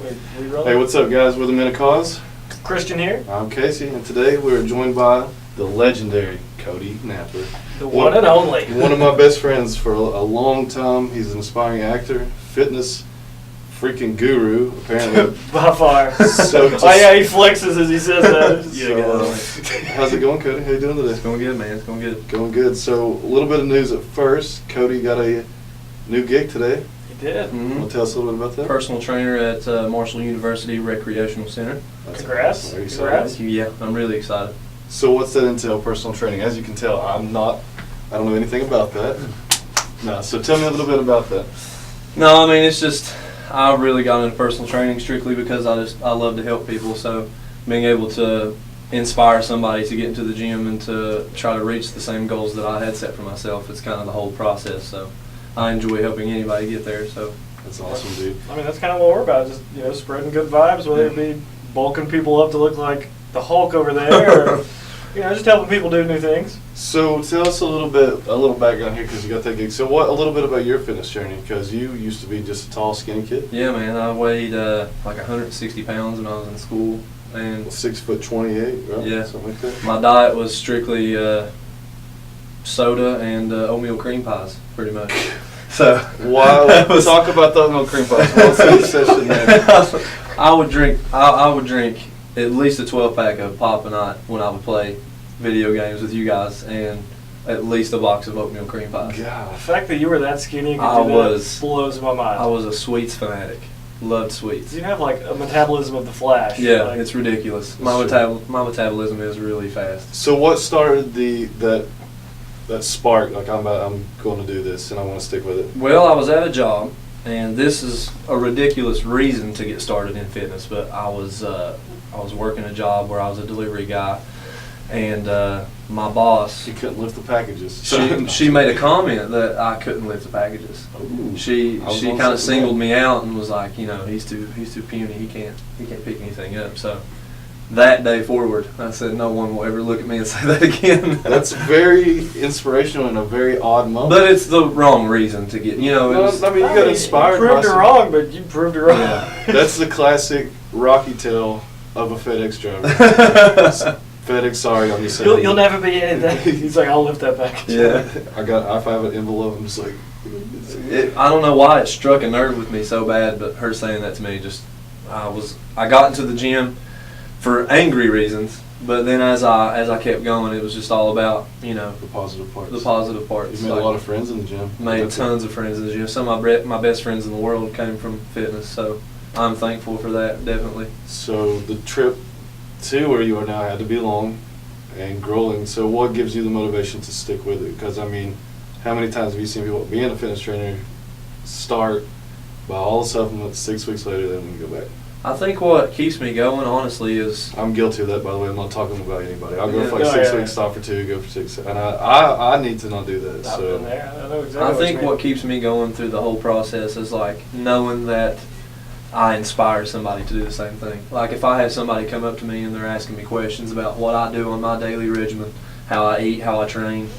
We rolling? Hey, what's up, guys? We're the Men of Cause. Christian here. I'm Casey, and today we're joined by the legendary Cody Napier. The one and only. One of my best friends for a long time. He's an aspiring actor, fitness freaking guru, apparently. By far. So oh, yeah, he flexes as he says that. How's it going, Cody? How you doing today? It's going good, man. It's going good. Going good. So, a little bit of news at first. Cody got a new gig today. He did. Mm-hmm. Want to tell us a little bit about that? Personal trainer at Marshall University Recreational Center. That's Congrats. awesome. Are you Congrats. excited? Yeah, I'm really excited. So what's that entail, personal training? As you can tell, I don't know anything about that. No, so tell me a little bit about that. No, I mean, it's just, I really got into personal training strictly because I love to help people. So being able to inspire somebody to get into the gym and to try to reach the same goals that I had set for myself, it's kind of the whole process. So I enjoy helping anybody get there. So that's awesome, dude. I mean, that's kind of what we're about, just, spreading good vibes, whether it be bulking people up to look like the Hulk over there, or, just helping people do new things. So tell us a little background here, because you got that gig. So a little bit about your fitness journey, because you used to be just a tall, skinny kid. yeah, man, I weighed like 160 pounds when I was in school. And 6'28", right? Yeah. Something like that. My diet was strictly soda and oatmeal cream pies, pretty much. So Talk about the oatmeal cream pies. What's the session there? I would drink at least a 12-pack of Pop and I when I would play video games with you guys, and at least a box of oatmeal cream pies. God. The fact that you were that skinny and could do that blows my mind. I was a sweets fanatic. Loved sweets. You have like a metabolism of the Flash. Yeah, it's ridiculous. My metabolism is really fast. So what started that spark? Like I'm going to do this and I want to stick with it. Well, I was at a job, and this is a ridiculous reason to get started in fitness, but I was working a job where I was a delivery guy, and my boss, She couldn't lift the packages. she made a comment that I couldn't lift the packages. Ooh. She kind of singled me out and was like, he's too puny. He can't pick anything up. So that day forward, I said, no one will ever look at me and say that again. That's very inspirational and a very odd moment. But it's the wrong reason to get, you got inspired. You proved it wrong, but you proved it wrong. Yeah. That's the classic Rocky tale of a FedEx driver. FedEx, sorry, I'm just saying. You'll never be anything. He's like, I'll lift that package. Yeah. If I have an envelope, I'm just like. I don't know why it struck a nerve with me so bad, but her saying that to me I got into the gym for angry reasons, but then as I kept going, it was just all about, the positive parts. The positive parts. You made a lot of friends in the gym. Made tons of friends in the gym. Some of my best friends in the world came from fitness, so I'm thankful for that, definitely. So the trip to where you are now had to be long and grueling. So what gives you the motivation to stick with it? Because, how many times have you seen people being a fitness trainer start, buy all the supplements, 6 weeks later, then we go back? I think what keeps me going, honestly, is... I'm guilty of that, by the way. I'm not talking about anybody. I'll go for 6 weeks, stop for 2, go for 6. And I need to not do that. I've been there. I know exactly I think what keeps me going through the whole process is knowing that I inspire somebody to do the same thing. Like if I have somebody come up to me and they're asking me questions about what I do on my daily regimen, how I eat, how I train,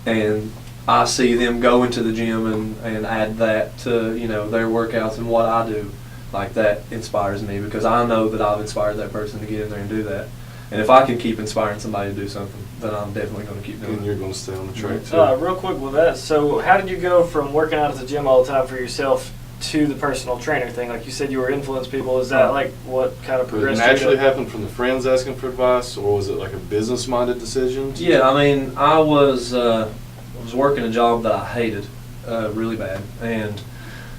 and I see them go into the gym and add that to their workouts and what I do, that inspires me, because I know that I've inspired that person to get in there and do that. And if I can keep inspiring somebody to do something, then I'm definitely going to keep doing it. And you're going to stay on the track too. Real quick with that, so how did you go from working out at the gym all the time for yourself to the personal trainer thing? Like you said, you were influencing people. Is that what kind of progressed? Did it naturally happen from the friends asking for advice, or was it like a business-minded decision? Yeah, I was working a job that I hated really bad, and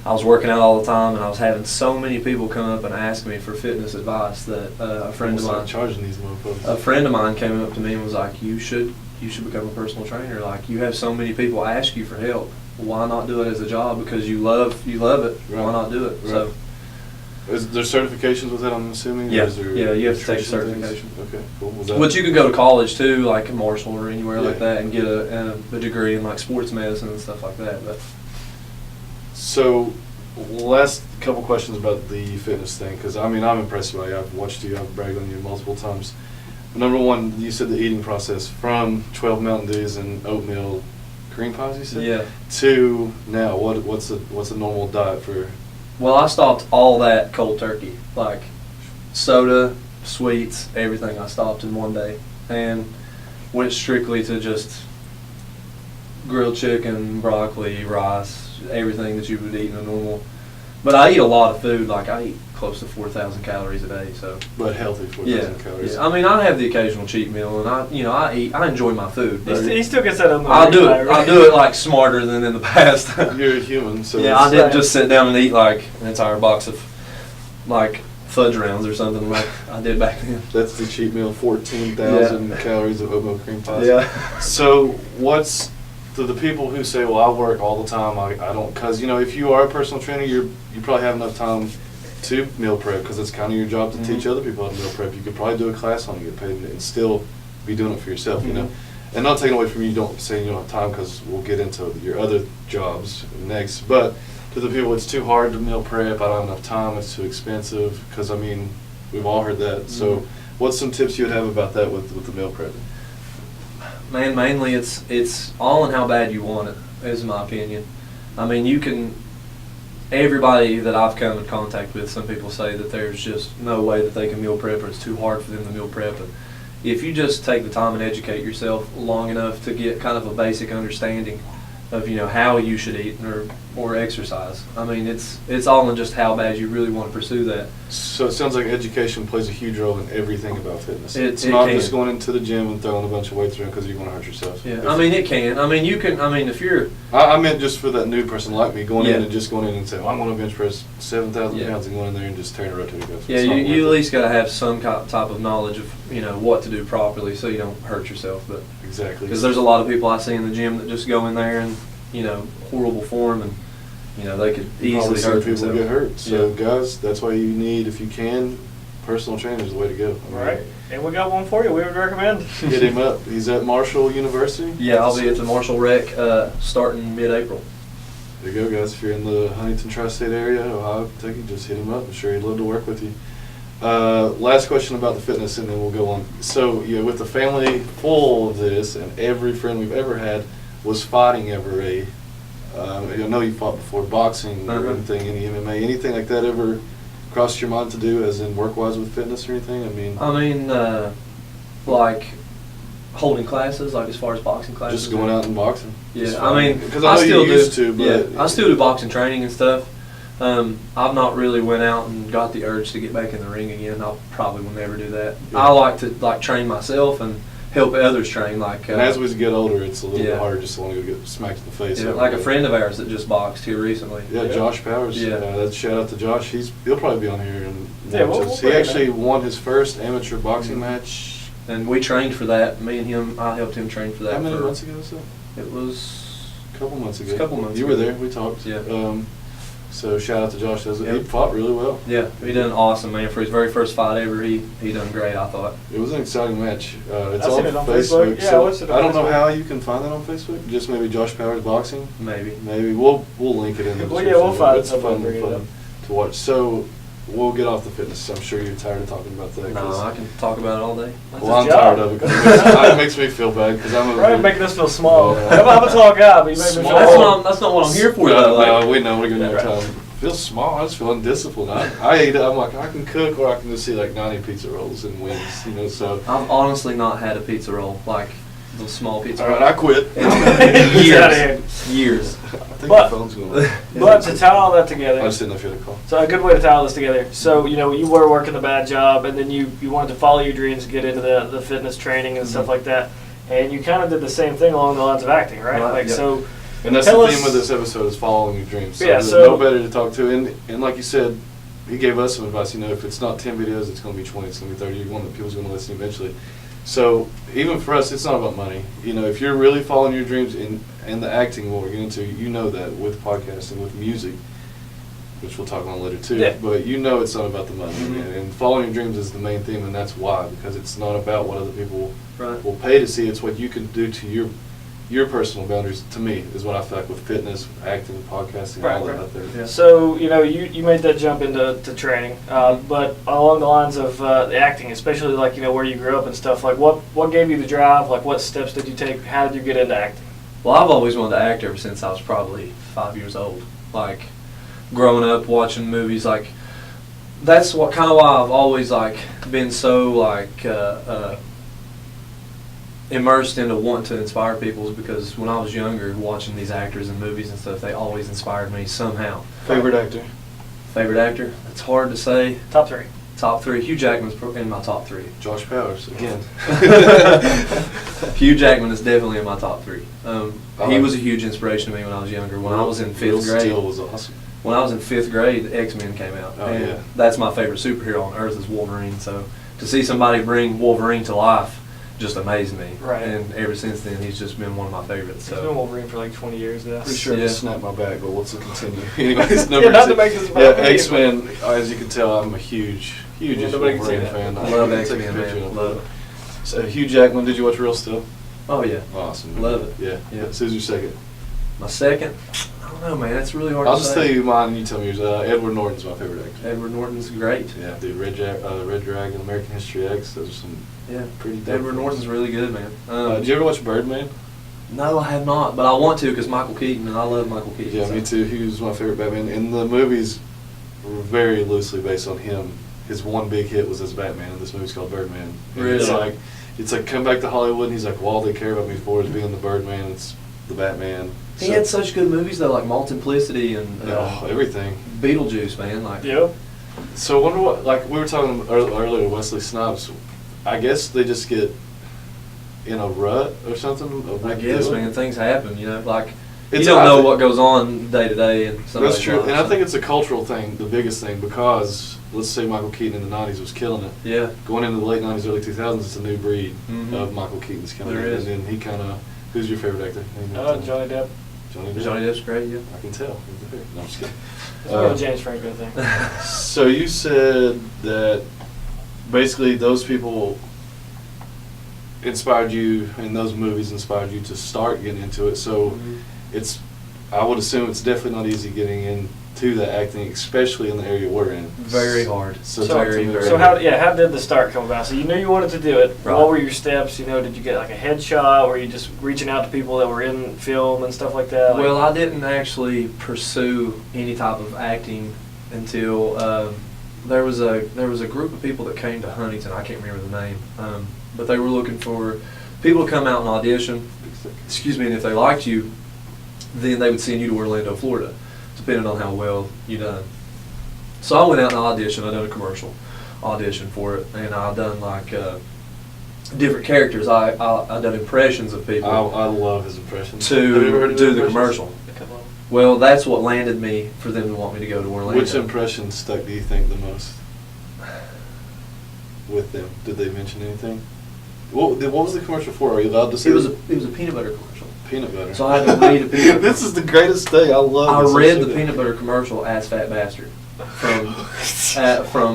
I was working out all the time, and I was having so many people come up and ask me for fitness advice that a friend of mine, charging these motherfuckers. A friend of mine came up to me and was like, "You should become a personal trainer. Like you have so many people ask you for help. Why not do it as a job? Because you love it. Right. Why not do it?" Right. So, is there certifications with that? I'm assuming. Yeah, or is there you have to take a things? certification. Okay, cool. But you could go to college too, like Marshall or anywhere like that, and get a degree in sports medicine and stuff like that. But so, last couple questions about the fitness thing, because I'm impressed by you. I've watched you. I've bragged on you multiple times. Number one, you said the eating process from 12 Mountain Dews and oatmeal cream pies, you said? Yeah. To now, what's a normal diet for Well, I stopped all that cold turkey, like soda, sweets, everything. I stopped in one day and went strictly to just grilled chicken, broccoli, rice, everything that you would eat in a normal. But I eat a lot of food. Like I eat close to 4,000 calories a day. So. But healthy 4,000 calories. Yeah. I mean, I have the occasional cheat meal, and I enjoy my food. He still gets that on the I'll do it. I'll do it like smarter than in the past. You're a human, so. Yeah, I didn't just sit down and eat like an entire box of like fudge rounds or something like I did back then. That's the cheat meal, 14,000 calories of oatmeal cream pie. Yeah. So what's to the people who say, well, I work all the time, I don't, because, if you are a personal trainer, you probably have enough time to meal prep, because it's kind of your job to teach other people how to meal prep. You could probably do a class on it, get paid, and still be doing it for yourself, And not taking away from you, don't say you don't have time, because we'll get into your other jobs next. But to the people, it's too hard to meal prep, I don't have enough time, it's too expensive, because, we've all heard that. So what's some tips you would have about that with the meal prep? Man, mainly it's all in how bad you want it, is my opinion. I mean, everybody that I've come in contact with, some people say that there's just no way that they can meal prep, or it's too hard for them to meal prep. But if you just take the time and educate yourself long enough to get kind of a basic understanding of how you should eat or exercise, I mean it's all in just how bad you really want to pursue that. So it sounds like education plays a huge role in everything about fitness. It's it not can. just going into the gym and throwing a bunch of weights around because you're going to hurt yourself. Yeah, I mean it can. I mean you can. I mean if you're. I meant just for that new person like me going in Yeah. and just going in and saying, well, I'm going to bench press 7,000 Yeah. pounds and going in there and just tearing a rotator cuff. Yeah, you at least got to have some type of knowledge of what to do properly so you don't hurt yourself. But Exactly. because there's a lot of people I see in the gym that just go in there and horrible form, and they could easily hurt people themselves. get hurt. So Yeah. guys, that's why you need, if you can, personal trainer is the way to go. Right. And we got one for you. We would recommend. Hit him up. He's at Marshall University. Yeah, I'll be at the Marshall Rec starting mid-April. There you go, guys. If you're in the Huntington Tri-State area, Ohio, Kentucky, just hit him up. I'm sure he'd love to work with you. Last question about the fitness, and then we'll go on. So, with the family full of this, and every friend we've ever had was fighting ever I know you fought before, boxing or anything, any MMA, anything like that ever crossed your mind to do, as in work-wise with fitness or anything? Like holding classes, like as far as boxing classes. Just going out and boxing. Yeah, I mean, because I know still you used to, but I still do boxing training and stuff. I've not really went out and got the urge to get back in the ring again. I probably will never do that. Yeah. I like to train myself and help others train. Like and as we get older, it's a little bit yeah. harder just to want to go get smacked in the face. yeah, like a friend of ours that just boxed here recently. Yeah, Josh Powers. Yeah. That's shout out to Josh. He'll probably be on here. And Yeah, we'll he bring him actually in. won his first amateur boxing match. And we trained for that. Me and him, I helped him train for that. How many for- months ago was that? It was A couple months ago. a couple months You ago. were there. We talked. Yeah. So shout out to Josh. He Yep. fought really well. Yeah, he done awesome, man. For his very first fight ever, he done great, I thought. It was an exciting match. It's I've on seen it on Facebook. Facebook. Yeah, I so watched it on I don't know Facebook. how you can find that on Facebook. Just maybe Josh Powers Boxing. Maybe. Maybe we'll link it in the Well, description. yeah, we'll find It's something fun, and bring it up. fun to watch. So we'll get off the fitness. I'm sure you're tired of talking about that. No, 'cause- I can talk about it all day. That's well, I'm his job. tired of it. 'Cause it makes me feel bad because I'm a. Right, making us feel small. Yeah. I'm a tall guy, but you make me feel That's small. that's not what I'm here for, No, though. Like, no, we know we're gonna Yeah, have time. Feel small. I just feel undisciplined. I eat. I'm like I can cook, or I can just see like 90 pizza rolls and wings. So. I've honestly not had a pizza roll, like those small pizza All rolls. right, I quit. He's outta here. Years. I think But- the phone's going. But to tie all that together, I just didn't know if you had a call. so a good way to tie all this together. So, you were working a bad job, and then you wanted to follow your dreams, get into the fitness training and stuff like that. And you kind of did the same thing along the lines of acting, right? Right, Like, yeah. so, And that's Tell the us- theme of this episode is following your dreams. So Yeah, there's so- no better to talk to. And like you said, he gave us some advice. If it's not 10 videos, it's going to be 20, it's going to be 30. One that people's going to listen eventually. So even for us, it's not about money. If you're really following your dreams and the acting, what we're getting into, that with podcasting, with music, which we'll talk on later too. Yeah. But it's not about the money. And following your dreams is the main theme, and that's why, because it's not about what other people Right. will pay to see. It's what you can do to your personal boundaries. To me, is what I feel like with fitness, acting, podcasting, Right, all that right. out there. Yeah. So, you made that jump into training, but along the lines of the acting, especially like, where you grew up and stuff, like what gave you the drive? Like what steps did you take? How did you get into acting? Well, I've always wanted to act ever since I was probably 5 years old. Like, growing up watching movies, like that's what kind of why I've always like been so like immersed into wanting to inspire people, is because when I was younger, watching these actors in movies and stuff, they always inspired me somehow. Favorite actor? Favorite actor? It's hard to say. Top 3. Top 3. Hugh Jackman's in my top 3. Josh Powers again. Hugh Jackman is definitely in my top 3. He was a huge inspiration to me when I was younger. When I was in 5th grade. Steel was awesome. When I was in 5th grade, the X-Men came out. Oh, and yeah. that's my favorite superhero on earth is Wolverine. So to see somebody bring Wolverine to life just amazed me. Right. And ever since then, he's just been one of my favorites. He's been So Wolverine for like 20 years now. Pretty sure I Yeah. just snapped my back, but let's continue. Anyways, number Yeah, not 2. to make this about Yeah, me, X-Men, as you can tell, I'm a huge Yeah, nobody can see Wolverine that. fan. I love I'll X-Men, take a picture man. of it. Love it. So Hugh Jackman, did you watch Real Still? Oh yeah. Awesome. Love it. Yeah. Yeah. So who's your second? My second, I don't know, man. That's really hard I'll to just say. tell you mine and you tell me yours. Edward Norton's my favorite actor. Edward Norton's great. Yeah, dude, Red Dragon, American History X, those are some Yeah. pretty dope Edward films. Norton's really good, man. Did you ever watch Birdman? No, I have not, but I want to because Michael Keaton, and I love Michael Keaton. Yeah, so. me too. He was my favorite Batman. And the movies were very loosely based on him. His one big hit was as Batman, and this movie's called Birdman. And Really? It's like come back to Hollywood, and he's like, well, all they care about me for is being the Birdman. It's the Batman. He had such good movies though, like Multiplicity and everything. Beetlejuice, man. Like, Yep. So I wonder what, like we were talking earlier to Wesley Snipes, I guess they just get in a rut or something? Of I what guess, they're doing? man, things happen. You know, like It's- you don't I know think- what goes on day to day and That's true, and I think it's it's a cultural thing, the biggest thing, because let's say Michael Keaton in the 90s was killing it. yeah. Going into the late 90s, early 2000s, it's a new breed Mhm. of Michael Keaton's coming There in. is. And then he kind of, who's your favorite actor? Johnny Depp. Johnny Depp. Johnny Depp's great. Yeah. I can tell. No, I'm just kidding. It's more of a James Franco thing. So you said that basically those people inspired you, and those movies inspired you to start getting into it. So Mhm. it's, I would assume it's definitely not easy getting into the acting, especially in the area we're in. Very hard. So So- talk to me very So about how did the start come about? So you knew you wanted to do it. Right. What were your steps? You know, did you get like a headshot? Were you just reaching out to people that were in film and stuff like that? Like, Well, I didn't actually pursue any type of acting until there was a group of people that came to Huntington. I can't remember the name, but they were looking for people to come out and audition. Excuse me, and if they liked you, then they would send you to Orlando, Florida, depending on how well you done. So I went out and auditioned. I done a commercial audition for it, and I done like different characters. I done impressions of people I love his impressions. Have you ever heard to of do his the impressions? commercial. a couple of- Well, that's what landed me for them to want me to go to Orlando. Which impression stuck do you think the most with them? Did they mention anything? What was the commercial for? Are you allowed to say It was a peanut butter commercial. peanut butter? So I had to read a peanut. This is the greatest thing. I love I this. read So the peanut butter commercial as Fat Bastard from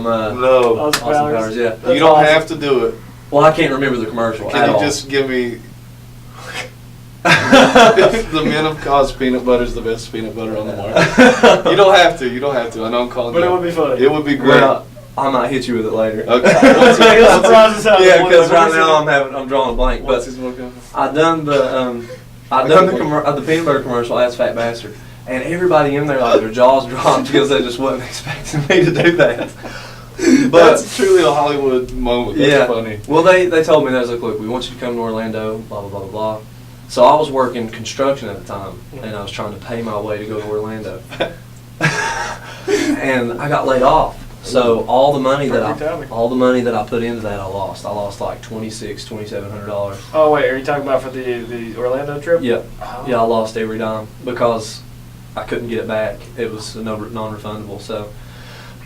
No, Austin Austin Powers. Yeah. you don't have to do it. Well, I can't remember the commercial Can at you all. just give me? The Men of Cause peanut butter is the best peanut butter on the market. You don't have to. You don't have to. I know I'm calling. But you it out. would be funny. It would be great. Well, I might hit you with it later. Okay. What's the surprise is how Yeah, the one- because what right is now it? I'm drawing a blank. What's But his more coming? I done the peanut butter commercial as Fat Bastard, and everybody in there like their jaws dropped because they just wasn't expecting me to do that. But That's truly a Hollywood moment. That's yeah, funny. well they told me, they was like, look, we want you to come to Orlando, blah blah blah blah blah. So I was working construction at the time, and I was trying to pay my way to go to Orlando, and I got laid off. So all the money Perfect timing. that I put into that, I lost. I lost like $2,700. Oh wait, are you talking about for the Orlando trip? Yeah, Oh. yeah, I lost every dime because I couldn't get it back. It was non-refundable. So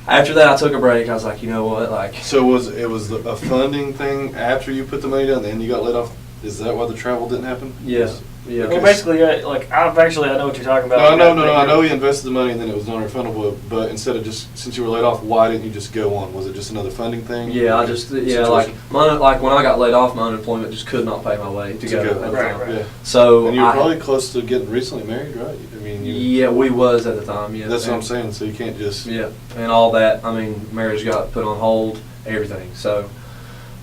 after that, I took a break. I was like, you know what, like. So it was a funding thing after you put the money down, then you got laid off? Is that why the travel didn't happen? Yeah, yeah. Well, basically, like I know what you're talking about. No, I know you invested the money and then it was non-refundable, but instead of just, since you were laid off, why didn't you just go on? Was it just another funding thing? Yeah, I just like when I got laid off, my unemployment just could not pay my way to go. At the Right, time. right. Yeah. So And you were I- probably close to getting recently married, right? I mean, yeah, we was at the time. Yeah, that's what I'm And- saying, so you can't just... Yeah, and all that. I mean, marriage got put on hold, everything. So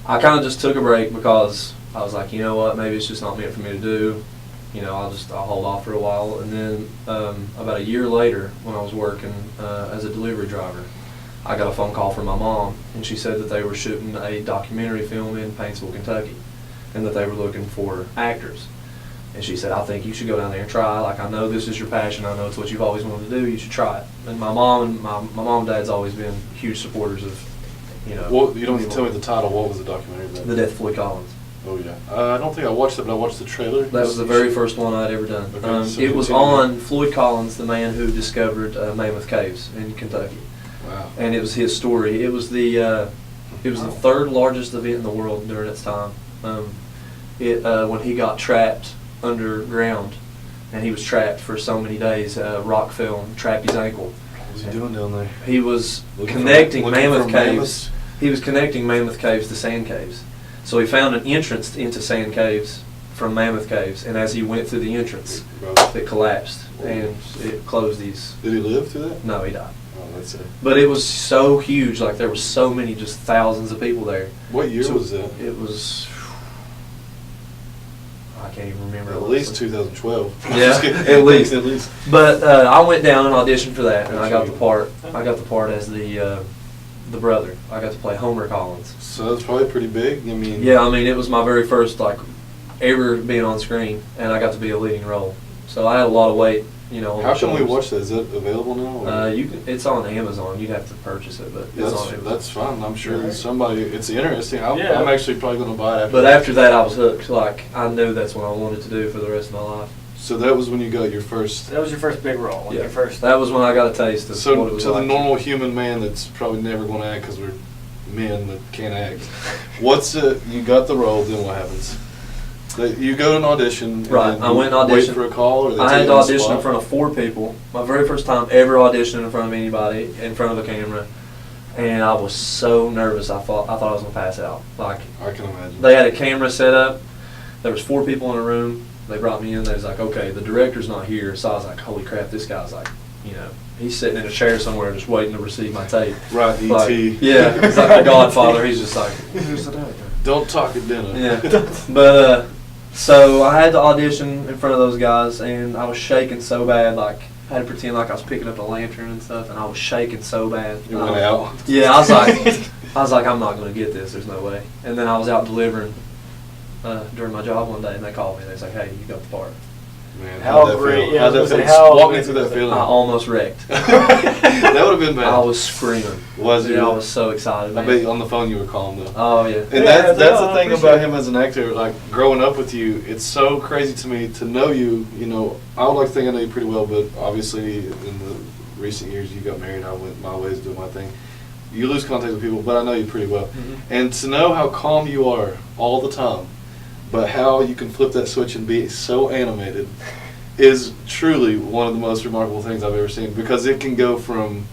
I kind of just took a break because I was like, you know what, maybe it's just not meant for me to do. I'll hold off for a while. And then about a year later, when I was working as a delivery driver, I got a phone call from my mom, and she said that they were shooting a documentary film in Paintsville, Kentucky, and that they were looking for actors. And she said, I think you should go down there and try. Like, I know this is your passion. I know it's what you've always wanted to do. You should try it. And my mom and dad's always been huge supporters of, Well, you don't need to tell me the title. What was the documentary about? The Death of Floyd Collins. Oh, yeah. I don't think I watched it, but I watched the trailer. That was the very first one I'd ever done. Okay, so it was continue. on Floyd Collins, the man who discovered Mammoth Caves in Kentucky. Wow. And it was his story. It was the third largest event in the world during its time. When he got trapped underground, and he was trapped for so many days, rock fell and trapped his ankle. What was he doing down there? He was Looking connecting for Mammoth Caves. mammoths? He was connecting Mammoth Caves to Sand Caves. So he found an entrance into Sand Caves from Mammoth Caves, and as he went through the entrance, it collapsed and it closed these. Did he live through that? No, he died. Oh, that's it. But it was so huge, like there were so many, just thousands of people there. What year So was that? It was, I can't even remember. At least 2012. Yeah, Just kidding. at least. At least. But I went down and auditioned for that, and I got the part. I got the part as the brother. I got to play Homer Collins. So that's probably pretty big. I mean. Yeah, I mean it was my very first ever being on screen, and I got to be a leading role. So I had a lot of weight, on How the can we shoulders. watch that? Is it available now? Or? It's on Amazon. You'd have to purchase it, but Yeah, it's on Amazon. that's fine. I'm sure Yeah. somebody. It's interesting. I'm Yeah. actually probably going to buy it after. But after that, I was hooked. Like I knew that's what I wanted to do for the rest of my life. So that was when you got your first. That was your first big role. Like Yeah. your first. That was when I got a taste of what So it was to like. the normal human man that's probably never going to act because we're men that can't act. What's you got the role? Then what happens? You go to an audition. And Right, then I went and you auditioned. Wait for a call, or they I tell had you to on the audition in spot? front of 4 people. My very first time ever auditioning in front of anybody, in front of a camera, and I was so nervous. I thought I was gonna pass out. Like I can imagine. they had a camera set up. There was 4 people in a room. They brought me in. They was like, okay, the director's not here. So I was like, holy crap, this guy's like, he's sitting in a chair somewhere just waiting to receive my tape. Right, Like, E.T. yeah, he's like the Godfather. He's just like, here's the director. Don't talk at dinner. Yeah, but so I had to audition in front of those guys, and I was shaking so bad, like I had to pretend like I was picking up a lantern and stuff, and I was shaking so bad. You went out. Yeah, I was like, I'm not gonna get this. There's no way. And then I was out delivering during my job one day, and they called me. They was like, hey, you got the part. Man, How how'd that great- feel? yeah, I How'd was that gonna feel? say, how Walk me great through that was that? feeling. I almost wrecked. That would have been bad. I was screaming. Was it? Yeah, I was so excited. I Man. bet on the phone you were calling though. Oh yeah. And Yeah, that's no, the I thing appreciate about it. him as an actor, like growing up with you, it's so crazy to me to know you. I would like to think I know you pretty well, but obviously in the recent years you got married, I went my ways doing my thing. You lose contact with people, but I know you pretty well. Mhm. And to know how calm you are all the time, but how you can flip that switch and be so animated is truly one of the most remarkable things I've ever seen, because it can go from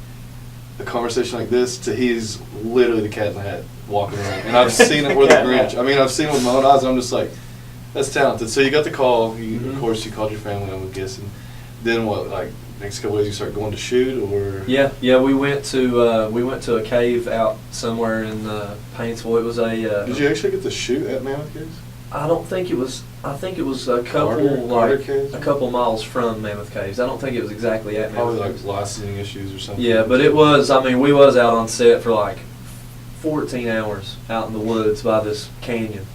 a conversation like this to he's literally the cat in the hat walking around. And I've seen it with the Cat in the Grinch. hat. I mean, I've seen it with my own eyes, and I'm just like, that's talented. So you got the call. Of Mhm. course, you called your family, I'm guessing. Then what, like, next couple days you start going to shoot, or? Yeah, we went to a cave out somewhere in Paintsville. It was a. Did you actually get to shoot at Mammoth Caves? I don't think it was. I think it was a couple Carter Caves? a couple miles from Mammoth Caves. I don't think it was exactly at Probably Mammoth like Caves. licensing issues or something. Yeah, but it was. I mean, we was out on set for like 14 hours out in the woods by this canyon,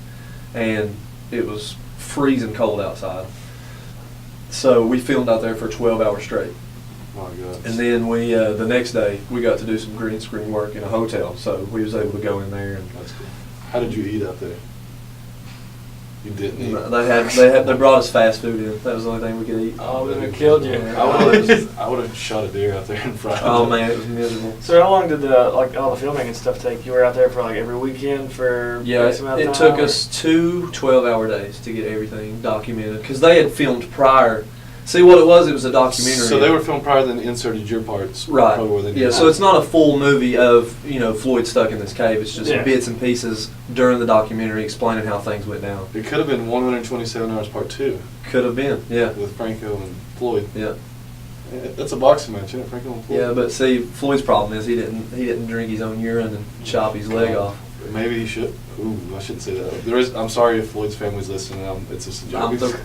and it was freezing cold outside. So we filmed out there for 12 hours straight. Oh my God. And then we, the next day, we got to do some green screen work in a hotel. So we was able to go in there, and That's cool. How did you eat out there? You didn't eat. they brought us fast food in. That was the only thing we could eat. Oh, then it killed you. I would have shot a deer out there and fried it. Oh man, it was miserable. So how long did all the filming and stuff take? You were out there for like every weekend for Yeah, X amount of it time, took or- us 2 12-hour days to get everything documented, because they had filmed prior. See what it was a documentary. So they were filmed prior, then inserted your parts. Right. Probably where they Yeah, needed so to. it's not a full movie of, Floyd stuck in this cave. It's just Yeah. bits and pieces during the documentary explaining how things went down. It could have been 127 Hours Part 2 Could have been, yeah. with Franco and Floyd. Yeah. Yeah, that's a boxing match, isn't it? Franco and Floyd. Yeah, but see, Floyd's problem is he didn't drink his own urine and chop his leg off. Maybe he should. Ooh, I shouldn't say that. I'm sorry if Floyd's family's listening. It's just a joke.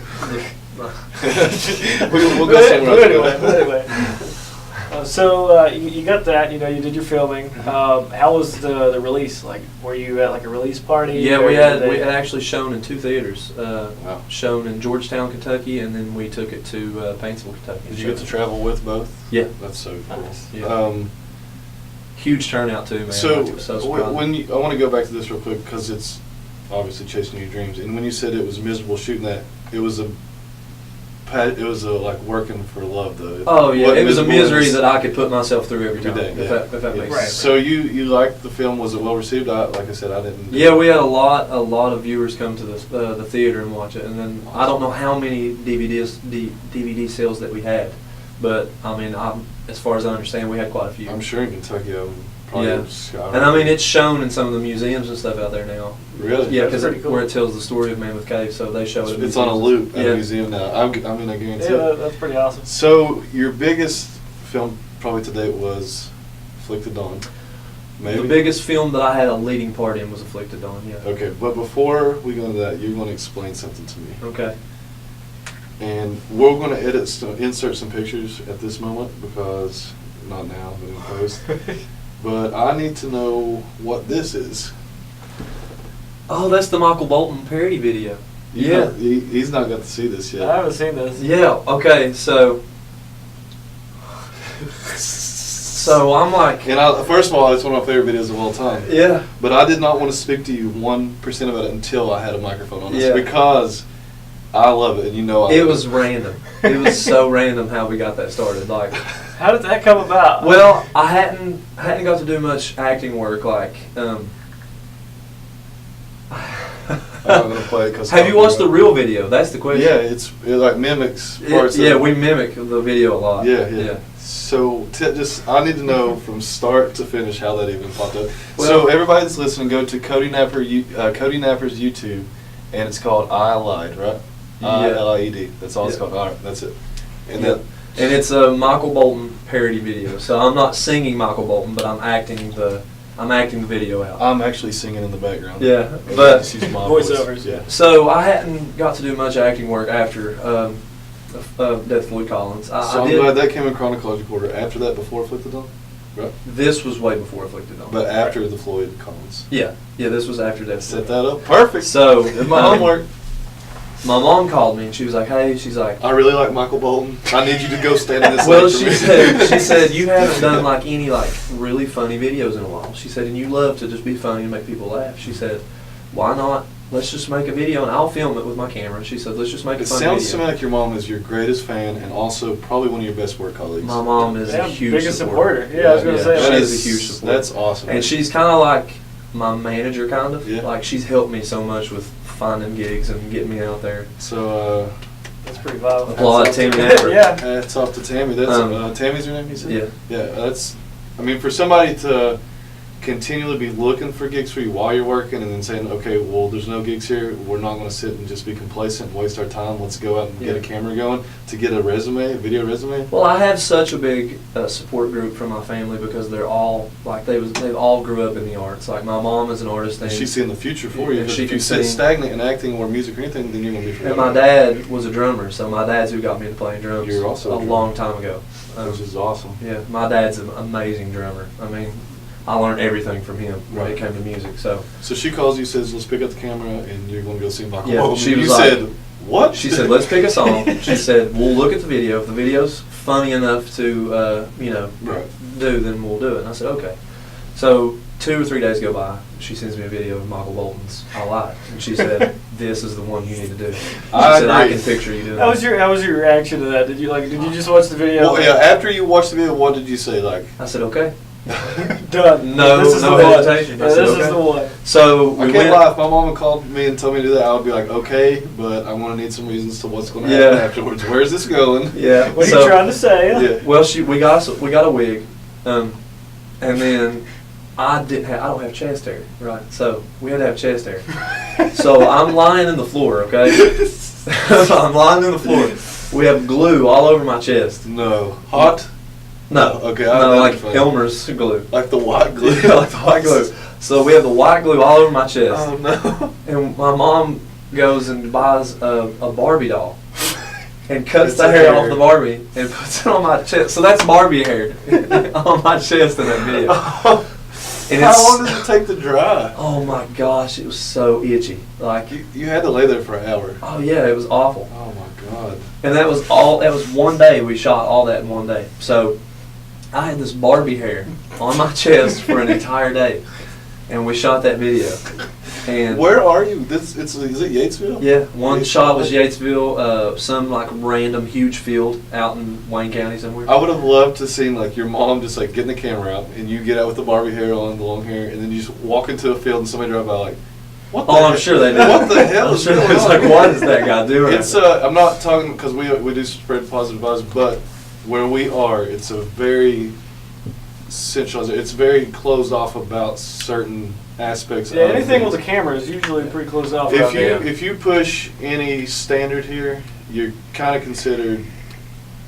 We'll go somewhere else. But anyway. So you got that, you did your filming. How was the release? Like, were you at like a release party? Yeah, or we did had they- actually shown in 2 theaters. Wow. Shown in Georgetown, Kentucky, and then we took it to Paintsville, Kentucky. Did you get to travel with both? Yeah. That's so cool. Nice. Yeah. Huge turnout too, man. So, Like, so surprising. when I want to go back to this real quick because it's obviously chasing your dreams. And when you said it was miserable shooting that, it was a like working for love though. Oh yeah, What it was a miserable misery is- that I could put myself through every Every time. day, If that makes Right. sense. So you liked the film? Was it well received? Like I said, I didn't. Yeah, we had a lot of viewers come to the theater and watch it, and then I don't know how many DVD sales that we had, but I mean, as far as I understand, we had quite a few. I'm sure in Kentucky, probably. Yeah. And I mean, it's shown in some of the museums and stuff out there now. Really? Yeah, That's because pretty cool. where it tells the story of Mammoth Cave, so they show it. in It's on a museums. loop at Yeah. a museum now. I mean, I guarantee Yeah, it. that's pretty awesome. So your biggest film probably to date was Afflicted Dawn. Maybe. The biggest film that I had a leading part in was Afflicted Dawn. Yeah. Okay, but before we go into that, you're going to explain something to me. Okay. And we're going to insert some pictures at this moment because, not now, but in post. But I need to know what this is. Oh, that's the Michael Bolton parody video. Yeah. He's not got to see this I yet. haven't seen this. Yeah. Okay. So I'm like, And first of all, it's one of my favorite videos of all time. yeah. But I did not want to speak to you 1% about it until I had a microphone on this Yeah. because I love it, and you know I It love was random. It was so random how we got that started. Like, How did that come about? well, I hadn't got to do much acting work. Like, I'm not gonna play it because. have you watched the real video? That's the question. Yeah, it like mimics parts. Yeah, of we mimic the video a lot. Yeah. So I need to know from start to finish how that even popped up. Well- So everybody that's listening, go to Cody Napier's YouTube, and it's called I Lied, right? Yeah. ILIED. That's all it's Yeah. called. All right, that's it. And Yeah. then And it's a Michael Bolton parody video. So I'm not singing Michael Bolton, but I'm acting the video out. I'm actually singing in the background. Yeah, And but- I just use my voice. Voiceovers. Yeah. So I hadn't got to do much acting work after Death Floyd Collins. So I I'm did. glad that came in chronological order. After that, before Afflicted Dawn, right? This was way before Afflicted Dawn. But after the Floyd Collins. Yeah, this was after Death Set Floyd. that up. Perfect. So Did my homework. My mom called me and she was like, "Hey," she's like, I really like Michael Bolton. I need you to go stand in this "Well," light for me. she said, "You haven't done like any like really funny videos in a while." She said, "And you love to just be funny and make people laugh." She said, "Why not? Let's just make a video and I'll film it with my camera." She said, "Let's just make a It fun sounds video." to me like your mom is your greatest fan and also probably one of your best work colleagues. My mom is Yeah, a huge biggest supporter. supporter. Yeah, I was gonna say she that. is a huge supporter. That's awesome. And she's kind of like my manager, kind of. Yeah. Like she's helped me so much with finding gigs and getting me out there. So, That's pretty violent. Applaud Hats Tammy off to- Napper. Yeah. hats off to Tammy. That's Tammy's your name, you said? Yeah. Yeah, that's, I mean, for somebody to continually be looking for gigs for you while you're working and then saying, okay, well, there's no gigs here, we're not going to sit and just be complacent and waste our time, let's go out and get a Yeah. camera going to get a resume, a video resume. Well, I have such a big support group from my family because they're all like they all grew up in the arts. Like my mom is an artist, and She's seeing the future for you. And 'cause she if you can sit sing. stagnant in acting or music or anything, then you're going to be and forgotten. my dad was a drummer, so my dad's who got me into playing drums. You're also a a drummer. long time ago. Which is awesome. Yeah, my dad's an amazing drummer. I mean, I learned everything from him when Right. it came to music. So So she calls you, says, let's pick up the camera, and you're going to go see Michael Yeah, Bolton. she You was like- said, what? she said, "Let's pick a song." She said, "We'll look at the video. If the video's funny enough to Right. do, then we'll do it." And I said, "Okay." So 2 or 3 days go by. She sends me a video of Michael Bolton's "I Lied," and she said, "This is the one you need to do." She I said, "I agree. can picture you doing How was it." your reaction to that? Did you just watch the video? Well, yeah, after you watched the video, what did you say? Like, I said, "Okay." Done. No- This is no the one. hesitation. Yeah, I said, this is okay. the one. So I we can't went. lie, if my mom had called me and told me to do that, I would be like, okay, but I'm going to need some reasons to what's going to happen Yeah. afterwards. Where's this going? Yeah. What are so, you trying to say? Yeah. Well, we got a wig, and then I don't have chest hair, right? So we had to have chest hair. So I'm lying in the floor, okay? I'm lying in the floor. We have glue all over my chest. No. Hot? No, Okay, no, like fine. Elmer's glue. Like the white glue? Yeah, like the white glue. So we have the white glue all over my chest. Oh, no. And my mom goes and buys a Barbie doll. and cuts It's the a hair hair. off the Barbie and puts it on my chest. So that's Barbie hair on my chest in that video. And How long does it take to dry? Oh my gosh, it was so itchy. Like, You had to lay there for an hour. oh yeah, it was awful. Oh my God. And that was one day. We shot all that in one day. So I had this Barbie hair on my chest for an entire day, and we shot that video. And Where are you? Is it Yatesville? yeah, one Yatesville? shot was Yatesville, some like random huge field out in Wayne County somewhere. I would have loved to seen like your mom just like getting the camera out and you get out with the Barbie hair on, the long hair, and then you just walk into a field and somebody drive by like, what the Oh, I'm heck? sure they did. What the hell I'm is sure going they was on? like, what is that guy doing? It's I'm not talking because we do spread positive vibes, but where we are, it's a very centralized. It's very closed off about certain aspects. Yeah, of anything things. with a camera is usually pretty closed off. If around you there. if you push any standard here, you're kind of considered.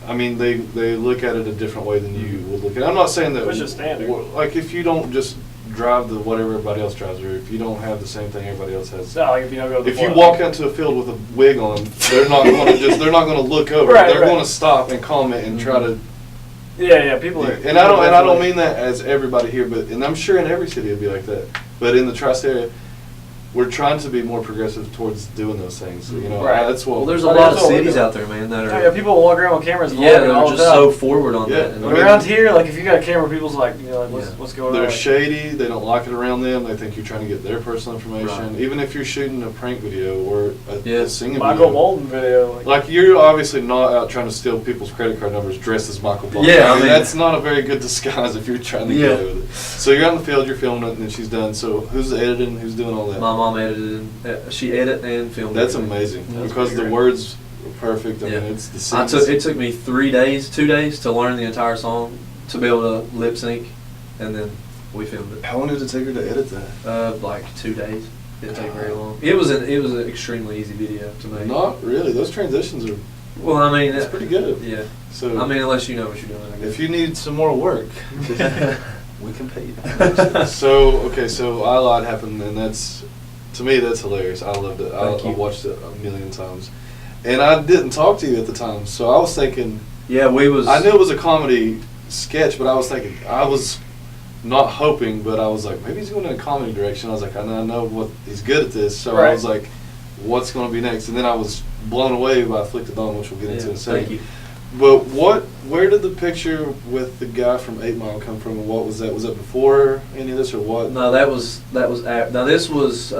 I mean, they look at it a different way than you would look at it. I'm not saying that. Push a standard. Like if you don't just drive the whatever everybody else drives, or if you don't have the same thing everybody else has. No, like if you don't go to the If you club. walk into a field with a wig on, they're not going to they're not going to look over. Right, they're right. going to stop and comment and try to. Yeah, people are. And I don't mean that as everybody here, but and I'm sure in every city it'd be like that. But in the tri-state area, we're trying to be more progressive towards doing those things. You know, Right. that's what. Well, there's a Well, lot that's of what we cities do. out there, man, that Oh, are yeah, people walk around with cameras. And yeah, vlogging they're all just the time. so forward on Yeah. that. And But around here, like if you got a camera, people's like, you know, like Yeah. what's going on? They're Like, shady. They don't like it around them. They think you're trying to get their personal information. Right. Even if you're shooting a prank video or a Yeah. singing Michael video. Bolton video. Like you're obviously not out trying to steal people's credit card numbers dressed as Michael Bolton. Yeah, I mean- that's not a very good disguise if you're trying to Yeah. get away with it. So you're out in the field, you're filming it, and then she's done. So who's editing? Who's doing all that? my mom edited it. She edited and filmed That's everything. amazing That's because pretty the great. words are perfect. I Yeah. mean, it's the I scenes. took, it took me 2 days to learn the entire song, to be able to lip sync, and then we filmed it. How long did it take her to edit that? Like 2 days. Didn't take very long. It was an extremely easy video to make. Not really. Those transitions are. Well, I mean, It's pretty good. Yeah. So I mean, unless you know what you're doing. I guess. if you need some more work, we can pay you. So okay, so I Lied happened, and that's to me that's hilarious. I loved it. Thank I you. watched it a million times, and I didn't talk to you at the time, so I was thinking. Yeah, we was. I knew it was a comedy sketch, but I was thinking I was not hoping, but I was like maybe he's going in a comedy direction. I was like I know what he's good at this, so I Right. was like, what's going to be next? And then I was blown away by Afflicted Dawn, which we'll get into in a second. Thank you. But where did the picture with the guy from 8 Mile come from, and what was that? Was that before any of this, or what? No, now this was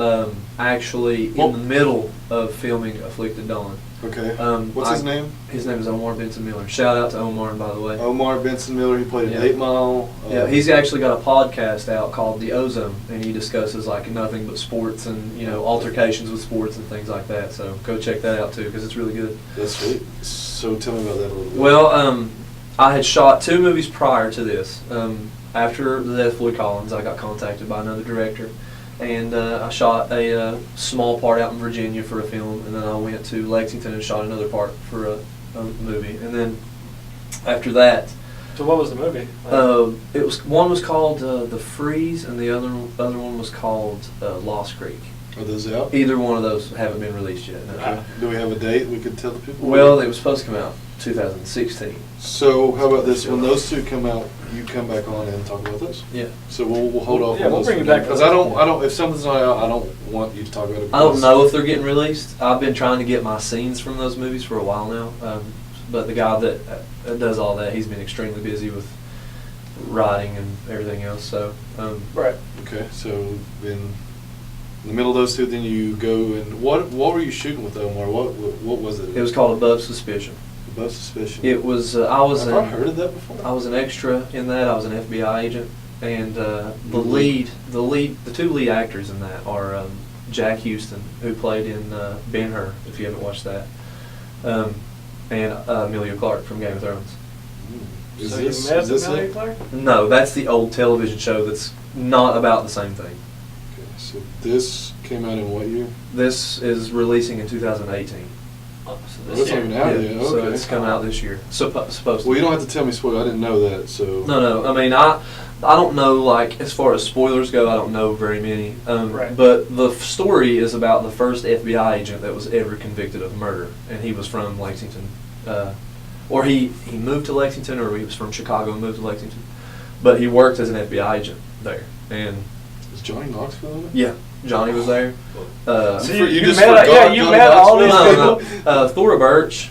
actually Well- in the middle of filming Afflicted Dawn. Okay. What's What's his name? His name is Omar Benson Miller. Shout out to Omar, by the way. Omar Benson Miller. He played in Yeah. 8 Mile. Yeah, he's actually got a podcast out called The Ozone, and he discusses like nothing but sports and altercations with sports and things like that. So go check that out too, because it's really good. That's sweet. So tell me about that a little bit. Well, I had shot 2 movies prior to this. After the death of Floyd Collins, I got contacted by another director, and I shot a small part out in Virginia for a film, and then I went to Lexington and shot another part for a movie, and then after that, So what was the movie? one was called The Freeze, and the other one was called Lost Creek. Are those out? Either one of those haven't been released yet. No. Okay. Do we have a date we could tell the people? Well, it was supposed to come out 2016. So how about this? When those 2 come out, you come back on and talk about those. Yeah. So we'll hold off. Yeah, on we'll those bring for you back now, to because those. I don't. If something's not out, I don't want you to talk about it. I don't because- know if they're getting released. I've been trying to get my scenes from those movies for a while now, but the guy that does all that, he's been extremely busy with writing and everything else. So Right. Okay, so in the middle of those 2, then you go and what were you shooting with Omar? What was it? it was called Above Suspicion. Above Suspicion. It was I was Have I heard of that before? I was an extra in that. I was an FBI agent, and the 2 lead actors in that are Jack Houston, who played in Ben-Hur, if you haven't watched that, and Amelia Clark from Game of Thrones. Is So this, you met is this Amelia it? Clark? No, that's the old television show that's not about the same thing. Okay, so this came out in what year? This is releasing in 2018. Oh, so Well, this it's not year. even out yet. Okay. So it's coming out this year. Supposed to. Well, you don't have to tell me spoiler. I didn't know that. So No. I mean, I don't know, like, as far as spoilers go, I don't know very many. Right. But the story is about the first FBI agent that was ever convicted of murder, and he was from Lexington, or he moved to Lexington, or he was from Chicago and moved to Lexington. But he worked as an FBI agent there. And Is Johnny Knoxville in it? yeah, Johnny was there. So You you just met, forgot yeah, you Johnny met all these Knoxville? people. Thora Birch.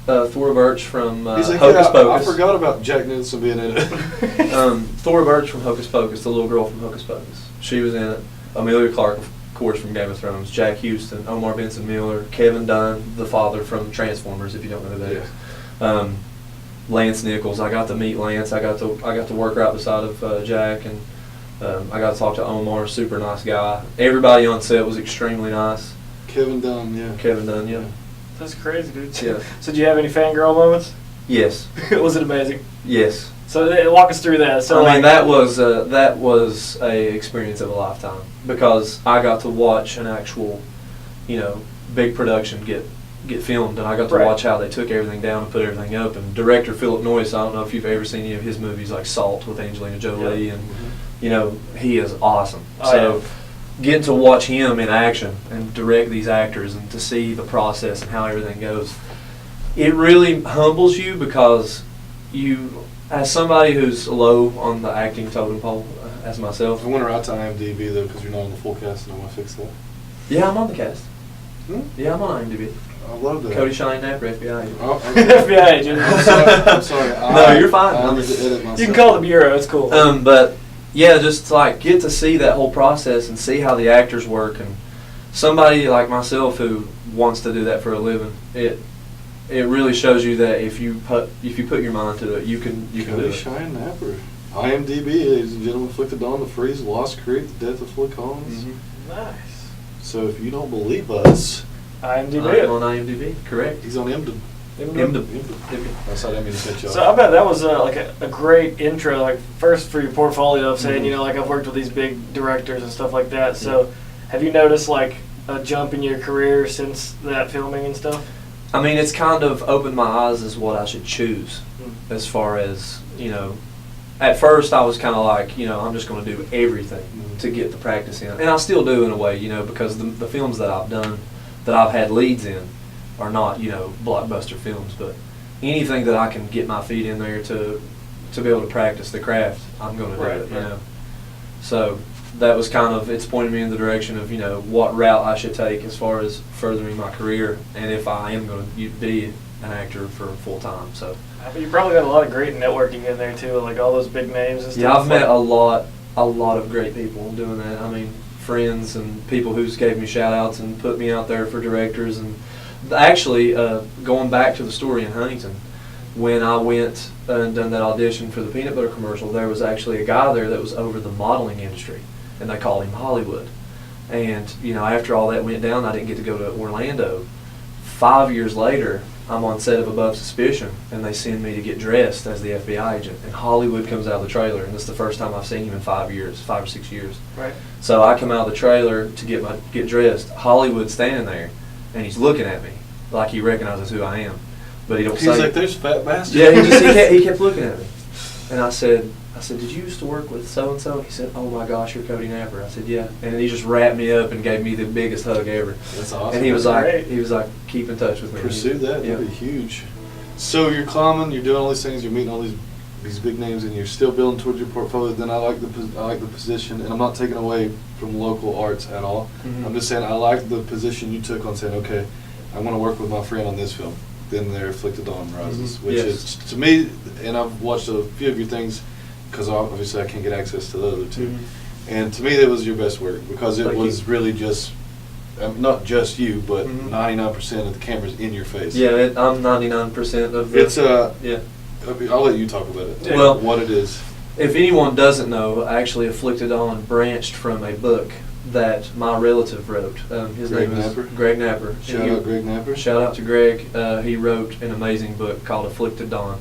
Thora Birch from He's like, Hocus yeah, Pocus. I forgot about Jack Nicholson being in it. Thora Birch from Hocus Pocus, the little girl from Hocus Pocus. She was in it. Amelia Clarke, of course, from Game of Thrones. Jack Houston, Omar Benson Miller, Kevin Dunn, the father from Transformers, if you don't know who that is. Lance Nichols. I got to meet Lance. I got to work right beside of Jack, and I got to talk to Omar. Super nice guy. Everybody on set was extremely nice. Kevin Dunn, yeah. Kevin Dunn, yeah. That's crazy, dude. Yeah. So did you have any fangirl moments? Yes. Was it amazing? Yes. So walk us through that. So I mean, that was a experience of a lifetime, because I got to watch an actual, big production get filmed, and I got to watch how they took everything down and put everything up. And director Philip Noyce, I don't know if you've ever seen any of his movies like Salt with Angelina Jolie, and he is awesome. So getting to watch him in action and direct these actors and to see the process and how everything goes, it really humbles you, because you, as somebody who's low on the acting totem pole, as myself. I went right to IMDb though, because you're not on the full cast, and I want to fix that. Yeah, I'm on the cast. Hmm? Yeah, I'm on IMDb. I love that. Cody Napier, FBI agent. Oh, FBI agent. I'm sorry. No, you're fine. I need to edit myself. You can call it the bureau. It's cool. But yeah, just like get to see that whole process and see how the actors work, and somebody like myself who wants to do that for a living, it really shows you that if you put your mind to it, you can do Cody it. Napier. IMDb, ladies and gentlemen, Afflicted Dawn, The Freeze, Lost Creek, The Death of Floyd Collins. Mm-hmm. Nice. So if you don't believe us, IMDb. I'm on IMDb, correct. he's on IMDb. That's how I mean to catch you So I bet that was like a great intro, like first for your portfolio of saying, like I've worked with these big directors and stuff like that. So have you noticed like a jump in your career since that filming and stuff? I mean, it's kind of opened my eyes as what I should choose, as far as, at first I was kind of like, I'm just going to do everything to get the practice in. And I still do in a way, because the films that I've done, that I've had leads in, are not, blockbuster films, but anything that I can get my feet in there to be able to practice the craft, I'm going to do it, So that was kind of, it's pointed me in the direction of, what route I should take as far as furthering my career, and if I am going to be an actor for full time. So You probably got a lot of great networking in there too, like all those big names and stuff. yeah, I've met a lot of great people doing that. I mean, friends and people who's gave me shout outs and put me out there for directors. And actually, going back to the story in Huntington, when I went and done that audition for the peanut butter commercial, there was actually a guy there that was over the modeling industry, and they called him Hollywood. And after all that went down, I didn't get to go to Orlando. 5 years later, I'm on set of Above Suspicion, and they send me to get dressed as the FBI agent. And Hollywood comes out of the trailer, and it's the first time I've seen him in 5 years, 5 or 6 years. Right. So I come out of the trailer to get dressed. Hollywood's standing there, and he's looking at me like he recognizes who I am, but he don't say. He's like, "There's fat bastard." Yeah, he kept looking at me, and I said, "Did you used to work with so and so?" He said, "Oh my gosh, you're Cody Napier." I said, "Yeah," and he just wrapped me up and gave me the biggest hug ever. That's awesome. And he was That's like, "Keep in touch with me." Pursue that. Yeah. That'd be huge. So you're climbing, you're doing all these things, you're meeting all these big names, and you're still building towards your portfolio. Then I like the position, and I'm not taking away from local arts at all. Mhm. I'm just saying I like the position you took on saying, okay, I want to work with my friend on this film. Then there, Afflicted Dawn Rises, which Yes. is to me, and I've watched a few of your things because obviously I can't get access to the other two. Mhm. And to me, that was your best work because it Thank was you. really just. Not just you, but Mhm. 99% of the cameras in your face. Yeah, I'm 99% of the. It's yeah. I'll let you talk about it. Well- what it is. If anyone doesn't know, actually, Afflicted Dawn branched from a book that my relative wrote. His Greg name is Napper? Greg Napper. Shout out Greg Napier. Shout out to Greg. He wrote an amazing book called Afflicted Dawn.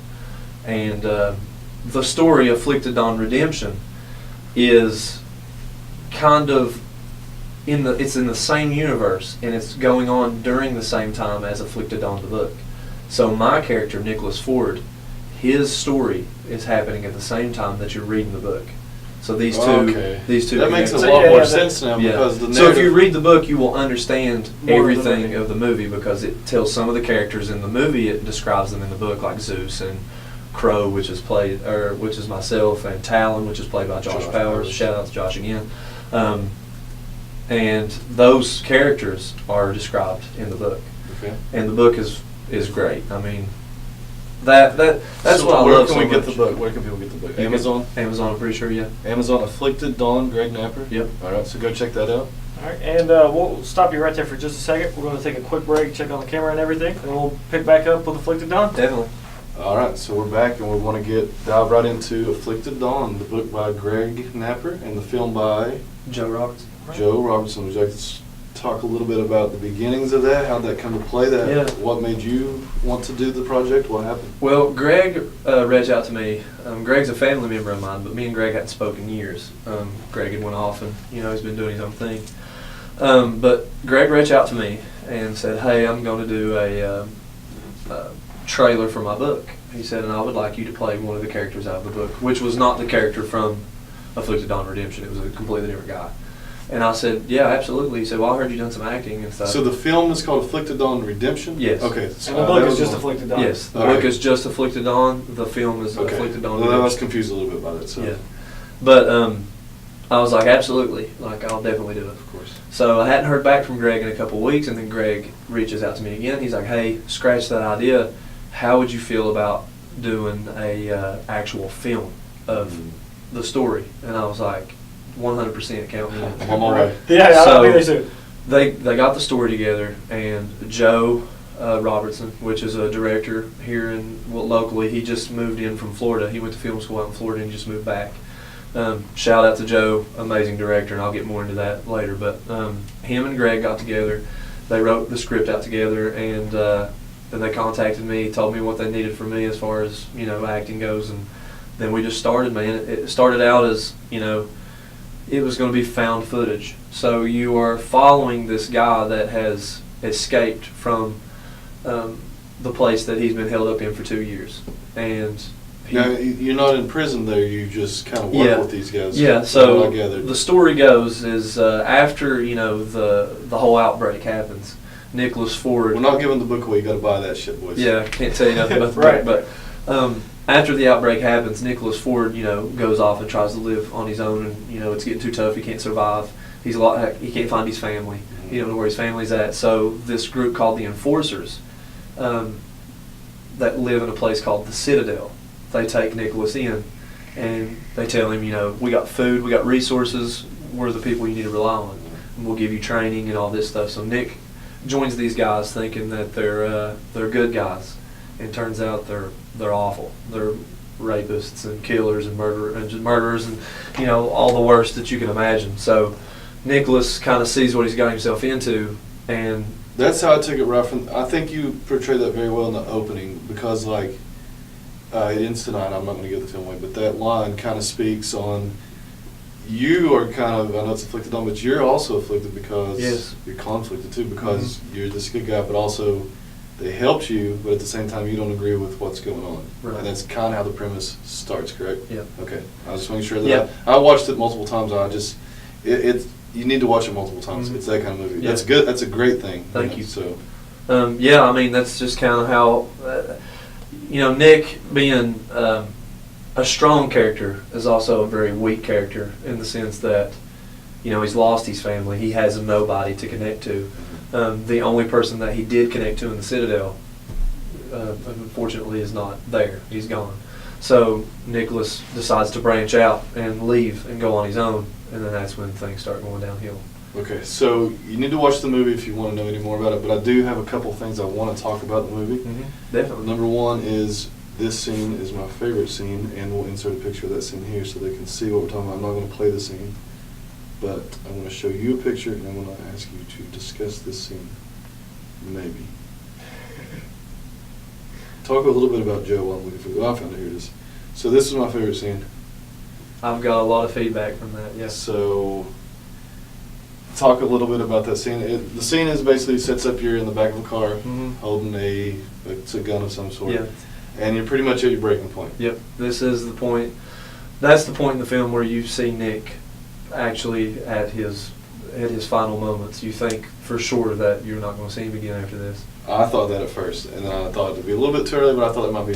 And the story Afflicted Dawn Redemption is kind of it's in the same universe, and it's going on during the same time as Afflicted Dawn the book. So my character, Nicholas Ford, his story is happening at the same time that you're reading the book. So these two, Okay. these two. That makes a connect. lot yeah, more yeah, sense now Yeah. because the So if you narrative- read the book, you will understand More of the everything movie. of the movie because it tells some of the characters in the movie. It describes them in the book, like Zeus and Crow, which is myself, and Talon, which is played by Josh Josh Powers. Powers. Shout out to Josh again. And those characters are described in the book, Okay. and the book is great. I mean, that's So what I where love can so we get much. the book? Where can people get the book? You can- Amazon. Amazon, I'm pretty sure. Yeah. Amazon Afflicted Dawn, Greg Napier. Yep. All right, so go check that out. All right, and we'll stop you right there for just a second. We're going to take a quick break, check on the camera and everything, and we'll pick back up with Afflicted Dawn. Definitely. All right, so we're back and we want to dive right into Afflicted Dawn, the book by Greg Napier and the film by Joe Roberts. Joe Robertson. Would you like to talk a little bit about the beginnings of that, how'd that come to play, Yeah. what made you want to do the project, what happened? Well, Greg reached out to me. Greg's a family member of mine, but me and Greg hadn't spoken in years. Greg had went off and, he's been doing his own thing. But Greg reached out to me and said, hey, I'm going to do a trailer for my book. He said, and I would like you to play one of the characters out of the book, which was not the character from Afflicted Dawn Redemption. It was a completely different guy. And I said, yeah, absolutely. He said, well, I heard you done some acting and stuff. So the film is called Afflicted Dawn Redemption? Yes. Okay. So And the book that is was just one. Afflicted Dawn. Yes, the Okay. book is just Afflicted Dawn. The film is Okay. Afflicted Dawn Well, I was Redemption. confused a little bit by that. So. Yeah. But I was like, absolutely. Like, I'll definitely do it. Of course. So I hadn't heard back from Greg in a couple of weeks, and then Greg reaches out to me again. He's like, hey, scratch that idea. How would you feel about doing a actual film of the story? And I was like, 100% count me in. I'm on my way. Yeah, So- I'll be there soon. They got the story together, and Joe Robertson, which is a director here locally, he just moved in from Florida. He went to film school out in Florida and just moved back. Shout out to Joe, amazing director, and I'll get more into that later. But him and Greg got together. They wrote the script out together, and then they contacted me, told me what they needed from me as far as acting goes, and then we just started. Man, it started out as it was going to be found footage. So you are following this guy that has escaped from the place that he's been held up in for 2 years, and Now, you're not in prison there, you just kind of work with these guys. Yeah, What so I gathered. the story goes is after the whole outbreak happens, Nicholas Ford. We're not giving the book away, you gotta buy that shit, boys. Yeah, can't tell you nothing about the Right. book, but after the outbreak happens, Nicholas Ford, goes off and tries to live on his own, and it's getting too tough. He can't survive. He can't find his family. He don't know where his family's at. So this group called the Enforcers, that live in a place called the Citadel, they take Nicholas in, and they tell him, we got food, we got resources. We're the people you need to rely on, and we'll give you training and all this stuff. So Nick joins these guys thinking that they're good guys, and turns out they're awful. They're rapists and killers and murderers and all the worst that you can imagine. So Nicholas kind of sees what he's got himself into, and That's how I took it right from. I think you portrayed that very well in the opening because, Instant I'm not going to give the film away, but that line kind of speaks on. You are kind of, I know it's afflicted on, but you're also afflicted because Yes. you're conflicted too because you're this good guy, but also they helped you, but at the same time you don't agree with what's going on. Right. And that's kind of how the premise starts, correct? Yeah. Okay. I was just making sure that Yeah. I watched it multiple times. You need to watch it multiple times. Mhm. It's that kind of movie. Yeah. That's good. That's a great thing. Thank you. So. I mean, that's just kind of how, Nick being a strong character is also a very weak character in the sense that, he's lost his family. He has nobody to connect to. The only person that he did connect to in the Citadel, unfortunately, is not there. He's gone. So Nicholas decides to branch out and leave and go on his own, and then that's when things start going downhill. Okay, so you need to watch the movie if you want to know any more about it, but I do have a couple things I want to talk about the movie. Definitely. Number one is this scene is my favorite scene, and we'll insert a picture of that scene here so they can see what we're talking about. I'm not going to play the scene, but I'm going to show you a picture, and I'm going to ask you to discuss this scene. Maybe. Talk a little bit about Joe while I'm looking for it. Oh, I found it. Here it is. So this is my favorite scene. I've got a lot of feedback from that, yes. So, talk a little bit about that scene. The scene is basically sets up you're in the back of a car holding it's a gun of some sort. Yeah. And you're pretty much at your breaking point. Yep. This is the point that's the point in the film where you see Nick actually at his final moments. You think for sure that you're not going to see him again after this. I thought that at first, and then I thought it'd be a little bit too early, but I thought it might be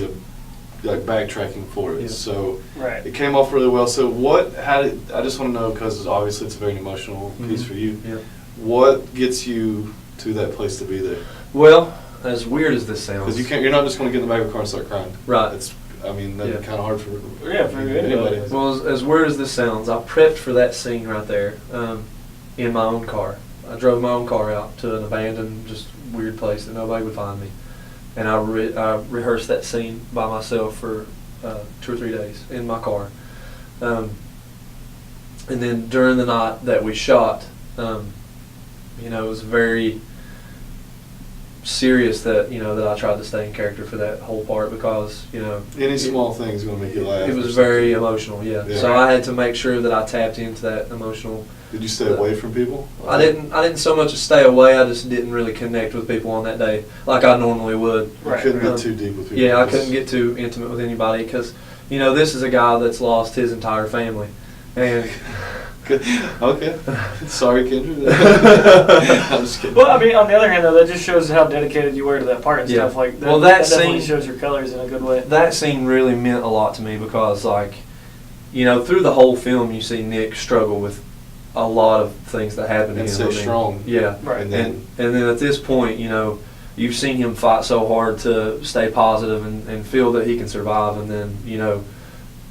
like backtracking for it. Yeah. So Right. it came off really well. So I just want to know, because obviously it's a very emotional piece for you. Yeah. What gets you to that place to be there? Well, as weird as this sounds, Because you're not just going to get in the back of the car and start crying. Right. It's, I mean, that'd be Yeah. kind of hard for anybody. Well, as weird as this sounds, I prepped for that scene right there in my own car. I drove my own car out to an abandoned, just weird place that nobody would find me, and I rehearsed that scene by myself for 2 or 3 days in my car. And then during the night that we shot, it was very serious that that I tried to stay in character for that whole part, because any small thing is going to make you laugh. it was very emotional. Yeah. Yeah. So I had to make sure that I tapped into that emotional. Did you stay away from people? I didn't so much as stay away. I just didn't really connect with people on that day like I normally would. You Right. couldn't get too deep with people. Yeah, I couldn't get too intimate with anybody because this is a guy that's lost his entire family, and Okay. Sorry, Kendra. I'm just kidding. Well, I mean, on the other hand, though, that just shows how dedicated you were to that part and Yeah. stuff. Like that, Well, that definitely scene- shows your colors in a good way. that scene really meant a lot to me because, through the whole film, you see Nick struggle with a lot of things that happen to him. And stay strong. Yeah. Right. And And then, then at this point, you've seen him fight so hard to stay positive and feel that he can survive, and then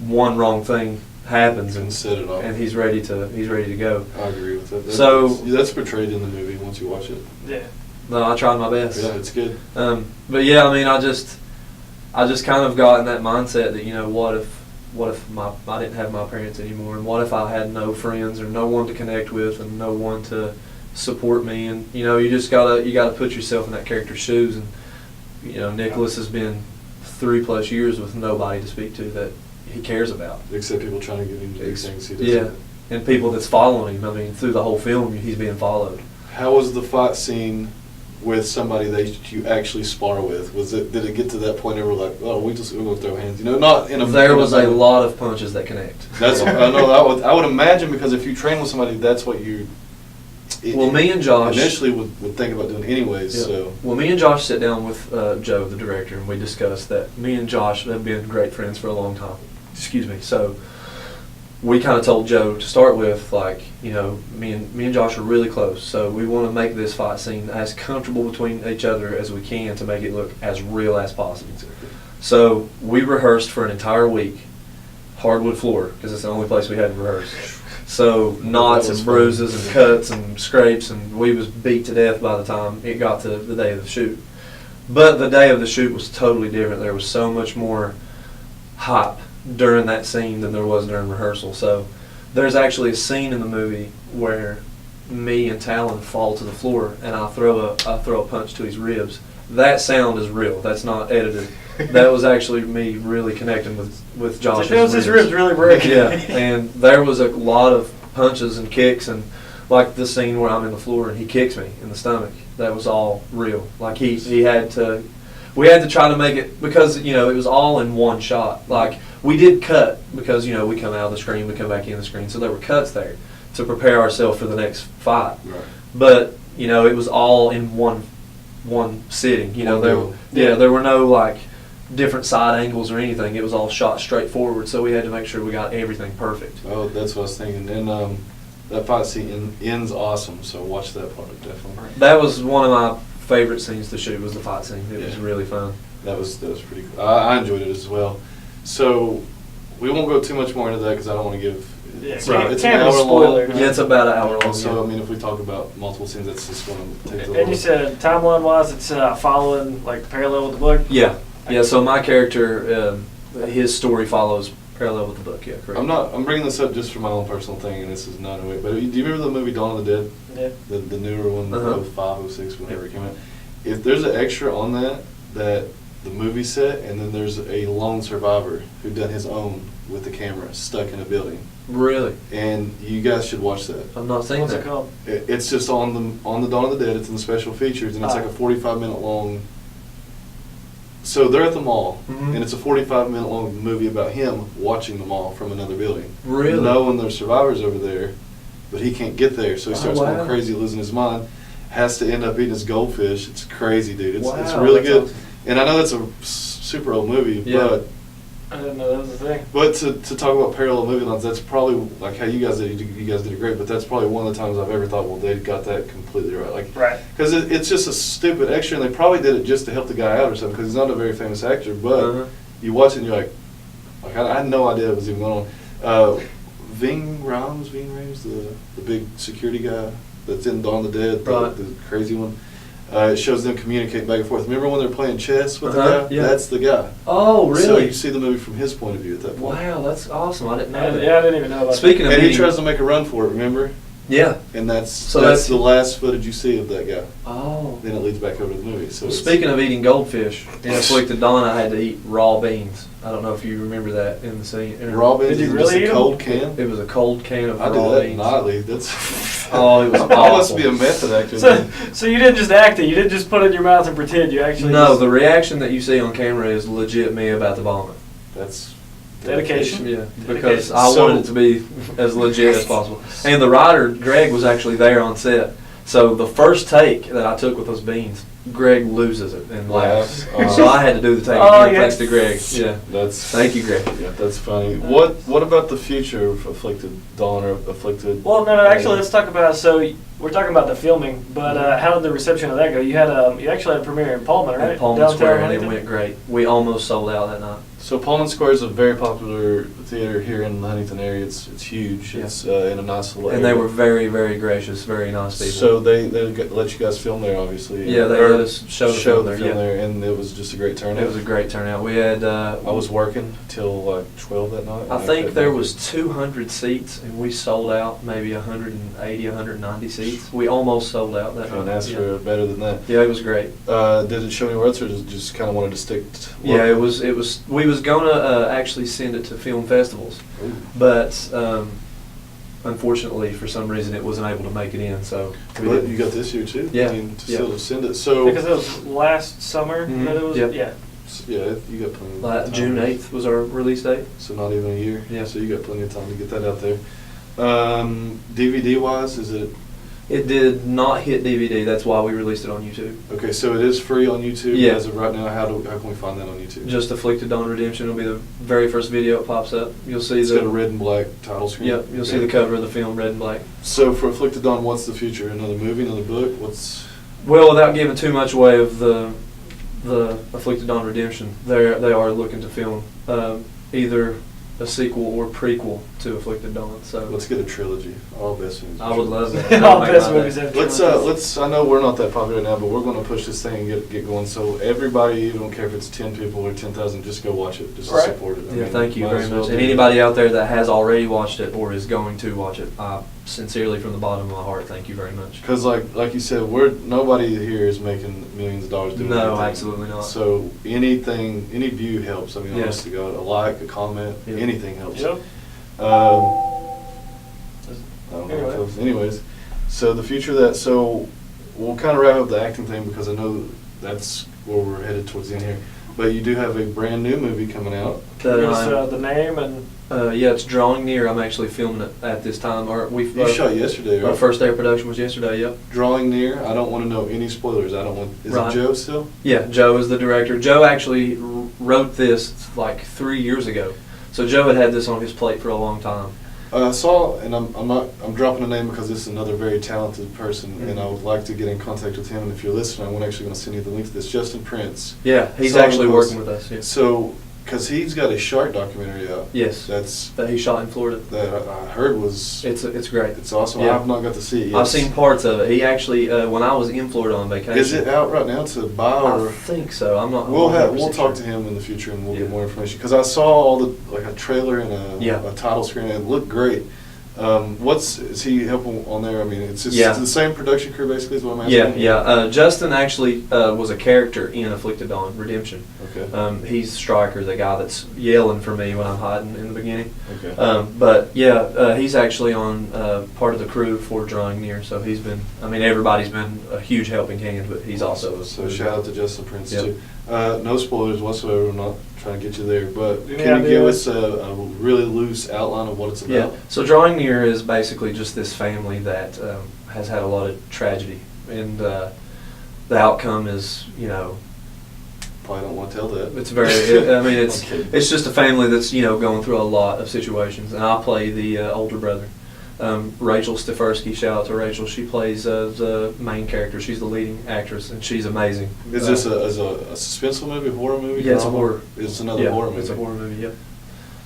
one wrong thing happens and set it off. and he's ready to go. I agree with that. So- that's portrayed in the movie once you watch it. Yeah. No, I tried my best. Yeah, it's good. But yeah, I mean, I just kind of got in that mindset that what if I didn't have my parents anymore, and what if I had no friends or no one to connect with and no one to support me, and you just gotta put yourself in that character's shoes, and Nicholas has been 3+ years with nobody to speak to that he cares about. Except people trying to get him to do things he doesn't. Yeah, and people that's following him. I mean, through the whole film, he's being followed. How was the fight scene with somebody that you actually spar with? Did it get to that point where we're like, oh, we're going to throw hands? Not in a. There was a lot of punches that connect. That's I know. I would imagine, because if you train with somebody, that's what you. Well, me and Josh initially would think about doing anyways. Yeah. So Well, me and Josh sat down with Joe, the director, and we discussed that me and Josh have been great friends for a long time. Excuse me. So we kind of told Joe to start with, me and Josh are really close, so we want to make this fight scene as comfortable between each other as we can to make it look as real as possible. So we rehearsed for an entire week, hardwood floor, because it's the only place we had to rehearse. So knots That was and bruises and cuts and scrapes, and we was beat to death by the time it got to the day of the shoot. But the day of the shoot was totally different. There was so much more hype during that scene than there was during rehearsal. So there's actually a scene in the movie where me and Talon fall to the floor, and I throw a punch to his ribs. That sound is real. That's not edited. That was actually me really connecting with Josh's That was his ribs really breaking. Yeah, and there was a lot of punches and kicks, and like the scene where I'm in the floor and he kicks me in the stomach. That was all real. Like we had to try to make it, because it was all in one shot. Like we did cut because we come out of the screen, we come back in the screen, so there were cuts there to prepare ourselves for the next fight. right. But it was all in one sitting. There were no different side angles or anything. It was all shot straight forward, so we had to make sure we got everything perfect. Oh, that's what I was thinking. And that fight scene ends awesome. So watch that part definitely. That was one of my favorite scenes to shoot, was the fight scene. It was Yeah. really fun. That was pretty cool. I enjoyed it as well. So we won't go too much more into that because I don't want to give. Yeah, It's, can't- it's can't an be hour spoiler. long. Yeah, it's about an hour long. So yeah. I mean, if we talk about multiple scenes, that's just going to take a And little. you said timeline-wise, it's following parallel with the book. Yeah. So my character, his story follows parallel with the book. Yeah, correct. I'm bringing this up just for my own personal thing, and this is not a way. But do you remember the movie Dawn of the Dead? Yeah. The newer one, Uh-huh. 05, 06, whenever it came out. If there's an extra on that the movie set, and then there's a lone survivor who done his own with the camera stuck in a building, Really? and you guys should watch that. I'm not saying What's that. it called? It's just on the Dawn of the Dead. It's in the special features, and it's like a 45-minute long So they're at the mall, Mhm. and it's a 45-minute long movie about him watching the mall from another building. Really? Knowing there's survivors over there, but he can't get there, so he starts wow. going crazy, losing his mind. Has to end up eating his goldfish. It's crazy, dude. It's Wow, really that's good. awesome. And I know that's a super old movie, Yeah. I didn't know that was a thing. but to talk about parallel movie lines, that's probably like how you guys did. You guys did it great, but that's probably one of the times I've ever thought, well, they got that completely right. Like, Right. because it's just a stupid extra, and they probably did it just to help the guy out or something, because he's not a very famous actor. But Uh-huh. you watch it, and you're like I had no idea it was even going on. Ving Rhames, the big security guy that's in Dawn of the Dead, Right. the crazy one. It shows them communicating back and forth. Remember when they're playing chess with the Uh-huh, guy? yeah. That's the guy. Oh, really? So you see the movie from his point of view at that point. Wow, that's awesome. I didn't know that. Yeah, I didn't even know about Speaking of And he eating- tries to make a run for it, remember? Yeah. And that's So that's that's- the last footage you see of that guy. Oh. Then it leads back over to the movie. So Well, it's- speaking of eating goldfish, in Afflicted Dawn, I had to eat raw beans. I don't know if you remember that in the scene. raw beans, Did you is really just eat a 'em? cold can. It was a cold can of I do raw that beans. nightly. That's Oh, it was I must awful. be a method actor. So you didn't just act it. You didn't just put it in your mouth and pretend. You actually No, just- the reaction that you see on camera is legit me about to vomit. That's Dedication. Yeah, because Dedication. I So- wanted it to be as legit as possible. And the writer, Greg, was actually there on set. So the first take that I took with those beans, Greg loses it and laughs. Laughs. So I had to do the take Oh, again, yeah. thanks to Greg. Yeah. That's Thank you, Greg. Yeah, that's funny. What about the future of Afflicted Dawn or Afflicted? Well, no. Actually, let's talk about. So we're talking about the filming, but how did the reception of that go? You had you actually had a premiere in Pullman, right? At Pullman Downtown Square, and it Huntington? went great. We almost sold out that night. So Pullman Square is a very popular theater here in the Huntington area. It's huge. Yeah. It's in a nice little And area. they were very, very gracious, very nice people. So they let you guys film there, obviously. Yeah, they Or let us show the film there, yeah. and it was just a great turnout. It was a great turnout. We had. I was working till like 12 that night. I and think kept there working. was 200 seats, and we sold out maybe 180, 190 seats. We almost sold out that Couldn't night. ask Yeah. for better than that. Yeah, it was great. Did it show anywhere else, or just kind of wanted to stick? Yeah, it was. We was gonna actually send it to film festivals, Ooh. but unfortunately, for some reason, it wasn't able to make it in. So we But didn't. you got this year too. Yeah, I mean, to yeah. still send it. So Because it was last summer Mhm, that it was. yep. Yeah. yeah, you got plenty. Of time. June 8th was our release date. So not even a year. Yeah. So you got plenty of time to get that out there. DVD wise, is it It did not hit DVD. That's why we released it on YouTube. okay? So it is free on YouTube Yeah. as of right now. How can we find that on YouTube? Just Afflicted Dawn Redemption will be the very first video that pops up. You'll see it's the got a red and black title screen. Yep, you'll see Okay. the cover of the film, red and black. So for Afflicted Dawn, what's the future? Another movie, another book? What's Well, without giving too much away of the Afflicted Dawn Redemption, they are looking to film either a sequel or prequel to Afflicted Dawn. So let's get a trilogy. All best movies. I would love that. All Make best my movies day. ever. Let's. I know we're not that popular now, but we're going to push this thing and get going. So everybody, you don't care if it's 10 people or 10,000, just go watch it. Just Right. to support it. I Yeah, mean, thank you might very as well much. do And that. anybody out there that has already watched it or is going to watch it, sincerely from the bottom of my heart, thank you very much. Because like you said, nobody here is making millions of dollars doing No, anything. absolutely not. So any view helps. I mean, Yeah. honest to God, a like, a comment, Yeah. anything helps. Yep. I don't know Anyway. if it was- anyways, so the future of that. So we'll kind of wrap up the acting thing because I know that's where we're headed towards the end here. But you do have a brand new movie coming out. That Give us, I'm- the name and yeah, it's drawing near. I'm actually filming it at this time. You shot yesterday, Our right? first day of production was yesterday. Yep. Drawing near. I don't want to know any spoilers. I don't want. Is Right. it Joe still? Yeah, Joe is the director. Joe actually wrote this like 3 years ago. So Joe had this on his plate for a long time. I saw, and I'm dropping a name because this is another very talented person, and I would like to get in contact with him. And if you're listening, I'm actually going to send you the link to this. Justin Prince. Yeah, he's Saw him actually post- working with us. Yes. So, because he's got a shark documentary out. Yes. That's That he shot in Florida. that I heard was. It's great. It's awesome. Yeah. I've not got to see it yet. I've seen parts of it. He actually, when I was in Florida on vacation. Is it out right now to buy I or? think so. I'm not. We'll 100% talk to sure. him in the future and we'll Yeah. get more information because I saw all the like a trailer and Yeah. a title screen and it looked great. Is he helping on there? I mean, it's just Yeah. the same production crew basically is what I'm asking. Yeah. Justin actually was a character in Afflicted on Redemption. Okay. He's Striker, the guy that's yelling for me when I'm hiding in the beginning. Okay. But yeah, he's actually on part of the crew for Drawing Near. So he's been. I mean, everybody's been a huge helping hand, but he's also. So shout out to Justin Prince Yep. too. No spoilers whatsoever. I'm not trying to get you there, but Any can you give ideas? us a really loose outline of what it's about? Yeah. So Drawing Near is basically just this family that has had a lot of tragedy, and the outcome is, Probably don't want to tell that. it's very. I mean, it's I'm kidding. it's just a family that's going through a lot of situations, and I play the older brother. Rachel Stefersky, shout out to Rachel. She plays the main character. She's the leading actress, and she's amazing. Is this a suspenseful movie, horror movie? Yeah, it's a drama? horror. It's another Yeah, horror movie. it's a horror movie. Yep.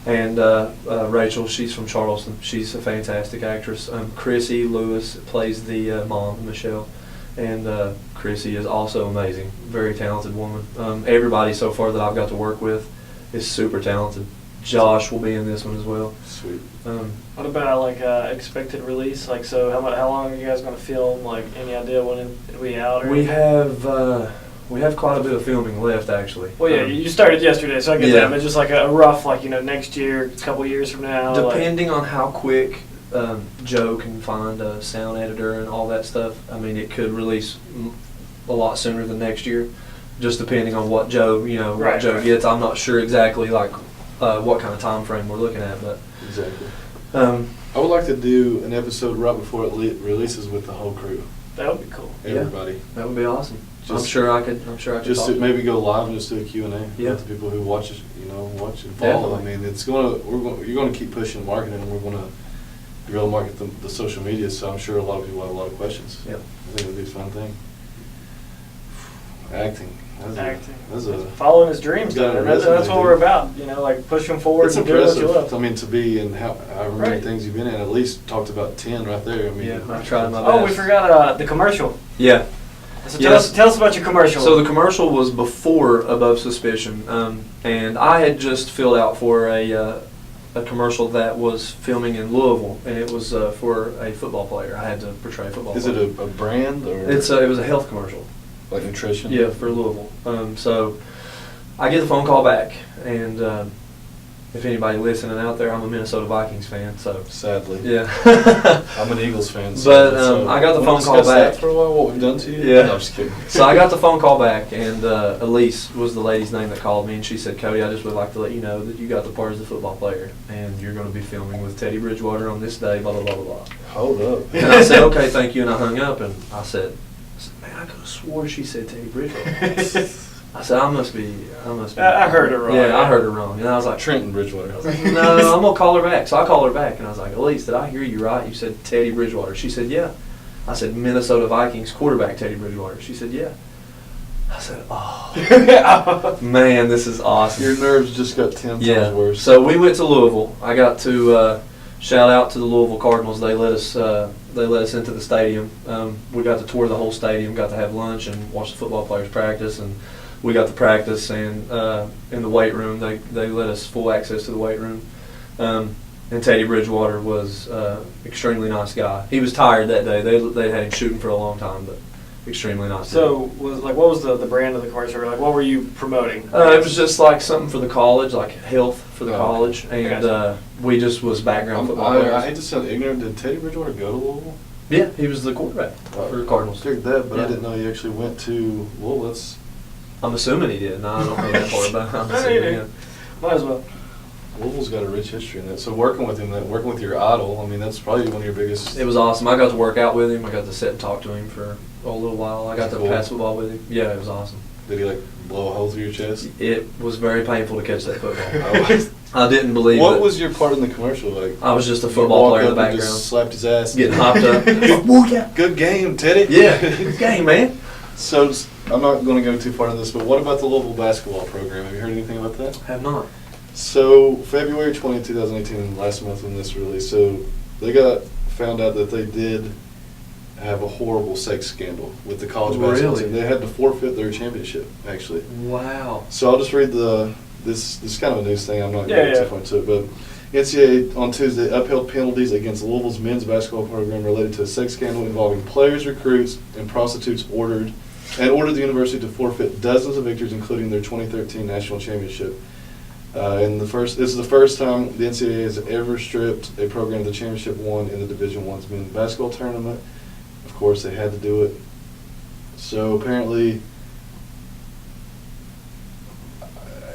And Rachel, she's from Charleston. She's a fantastic actress. Chrissy Lewis plays the mom, Michelle, and Chrissy is also amazing. Very talented woman. Everybody so far that I've got to work with is super talented. Josh will be in this one as well. Sweet. What about like expected release? Like, so how long are you guys going to film? Like, any idea when it'll be out? Or We anything? we have quite a bit of filming left, actually. Well, yeah, you started yesterday, so I get Yeah. that. But just like a rough, like next year, a couple years from now. Depending on how quick Joe can find a sound editor and all that stuff, I mean, it could release a lot sooner than next year. Just depending on what Joe, what Right, Joe right. gets. I'm not sure exactly like what kind of time frame we're looking at, but Exactly. um, I would like to do an episode right before it releases with the whole crew, That would be cool. Yeah. everybody. that would be awesome. I'm Just- sure I could. Just talk to to maybe go live and just do a Q&A Yeah. with the people who watch it, watch and follow. Definitely. I mean, you're going to keep pushing marketing, and we're going to really market the social media. So I'm sure a lot of people have a lot of questions. Yep. I think it would be a fun thing. Acting. Acting. That's a. Following his dreams, Got a though. And that's resume, what dude. we're about. Like pushing forward It's and doing what you impressive. love. I mean, to be in however many Right. things you've been in, at least talked about 10 right there. I mean, Yeah, I've tried my Oh, we best. forgot the commercial. Yeah. So Yes. tell us about your commercial. So the commercial was before Above Suspicion, and I had just filled out for a commercial that was filming in Louisville, and it was for a football player. I had to portray a football Is player. it a brand or It was a health commercial. like nutrition? Yeah, for Louisville. So I get the phone call back, and if anybody listening out there, I'm a Minnesota Vikings fan, so Sadly. yeah. I'm an Eagles fan. But, I got the wanna phone call discuss that back. for a while, what we've done to you? Yeah. No, I'm just kidding. So I got the phone call back, and Elise was the lady's name that called me, and she said, "Cody, I just would like to let you know that you got the part as a football player, and you're going to be filming with Teddy Bridgewater on this day, blah, blah, blah, blah, blah." Hold up. And I said, "Okay, thank you," and I hung up, and I said, "Man, I could have swore she said Teddy Bridgewater." I said, I must be. I heard her wrong. Yeah, I heard her wrong, and I was like, Trenton Bridgewater. I was like, "No, I'm gonna call her back." So I called her back, and I was like, "Elise, did I hear you right? You said Teddy Bridgewater." She said, "Yeah." I said, "Minnesota Vikings quarterback Teddy Bridgewater." She said, "Yeah." I said, "Oh, man, this is awesome." Your nerves just got 10 Yeah. times worse. So we went to Louisville. I got to shout out to the Louisville Cardinals. They let us into the stadium. We got to tour the whole stadium. Got to have lunch and watch the football players practice, and we got to practice. And in the weight room, they let us full access to the weight room. And Teddy Bridgewater was extremely nice guy. He was tired that day. They had him shooting for a long time, but extremely nice. So what was the brand of the commercial? Or, like, what were you promoting? It was just like something for the college, like health for the Oh, college, okay. and we just was background football I players. hate to sound ignorant. Did Teddy Bridgewater go to Louisville? Yeah, he was the quarterback for the Cardinals. Figured that, but Yeah. I didn't know he actually went to Louisville. That's I'm assuming he did. No, I don't know that part, but I'm No, assuming you he did. did. Might as well. Louisville's got a rich history in that. So working with him, working with your idol, I mean, that's probably one of your biggest. It was awesome. I got to work out with him. I got to sit and talk to him for a little while. I got That's to cool. pass football with him. Yeah, it was awesome. Did he like blow a hole through your chest? It was very painful to catch that football. Oh. I didn't believe What it. was your part in the commercial? Like I was just a you football walk player in the up and background. just slapped his ass, Getting hopped up. Good game, Teddy. Yeah, good game, man. So I'm not going to go too far into this, but what about the Louisville basketball program? Have you heard anything about that? Have not. So February 20, 2018, last month when this released, so they found out that they did have a horrible sex scandal with the college basketball Really? team. They had to forfeit their championship, actually. Wow. So I'll just read this is kind of a news thing. I'm not Yeah, going yeah. too far into it, but NCAA on Tuesday upheld penalties against Louisville's men's basketball program related to a sex scandal involving players, recruits, and prostitutes ordered the university to forfeit dozens of victories, including their 2013 national championship. This is the first time the NCAA has ever stripped a program of the championship won in the Division I's men's basketball tournament. Of course, they had to do it. So apparently,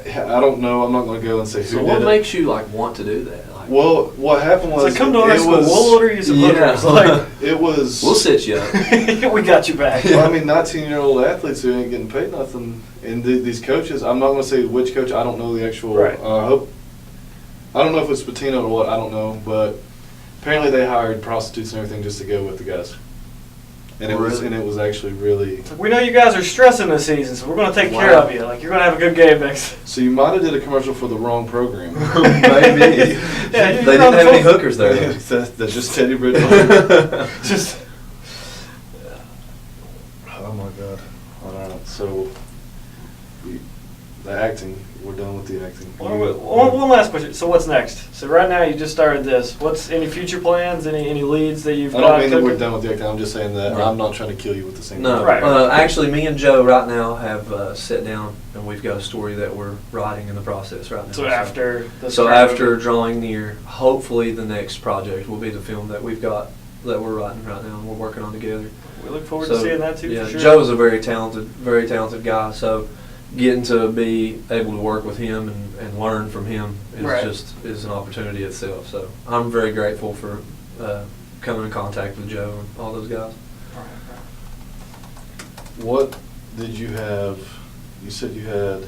I don't know. I'm not going to go and say who So did what it. makes you like want to do that? Like, Well, what happened was It's like, come to our school. We'll order you some Yeah. hookers. Like, it was. we'll sit you up. we got you back. Well, I mean, 19-year-old athletes who ain't getting paid nothing, and these coaches. I'm not going to say which coach. I don't know the actual. Right. I don't know if it's Patino or what. I don't know, but apparently they hired prostitutes and everything just to go with the guys. And it was actually really. We know you guys are stressing this season, so we're going to take care of you. Like, you're going to have a good game next. So you might have did a commercial for the wrong program. Maybe. Yeah, They didn't have any hookers there. That's just Teddy Bridgewater. Just. Oh my God! All right, so the acting. We're done with the acting. One last question. So what's next? So right now you just started this. What's any future plans? Any leads that you've I got? don't mean that we're cooking? done with the acting. I'm just saying that Right. I'm not trying to kill you with the same. No, thing. Right. actually, me and Joe right now have sat down and we've got a story that we're writing in the process right now. So after this. So current after movie. drawing near, hopefully the next project will be the film that we've got that we're writing right now and we're working on together. We look forward to seeing that too. Yeah, for sure. Joe is a very talented guy. So getting to be able to work with him and learn from him is Right. is an opportunity itself. So I'm very grateful for coming in contact with Joe and all those guys. What did you have? You said you had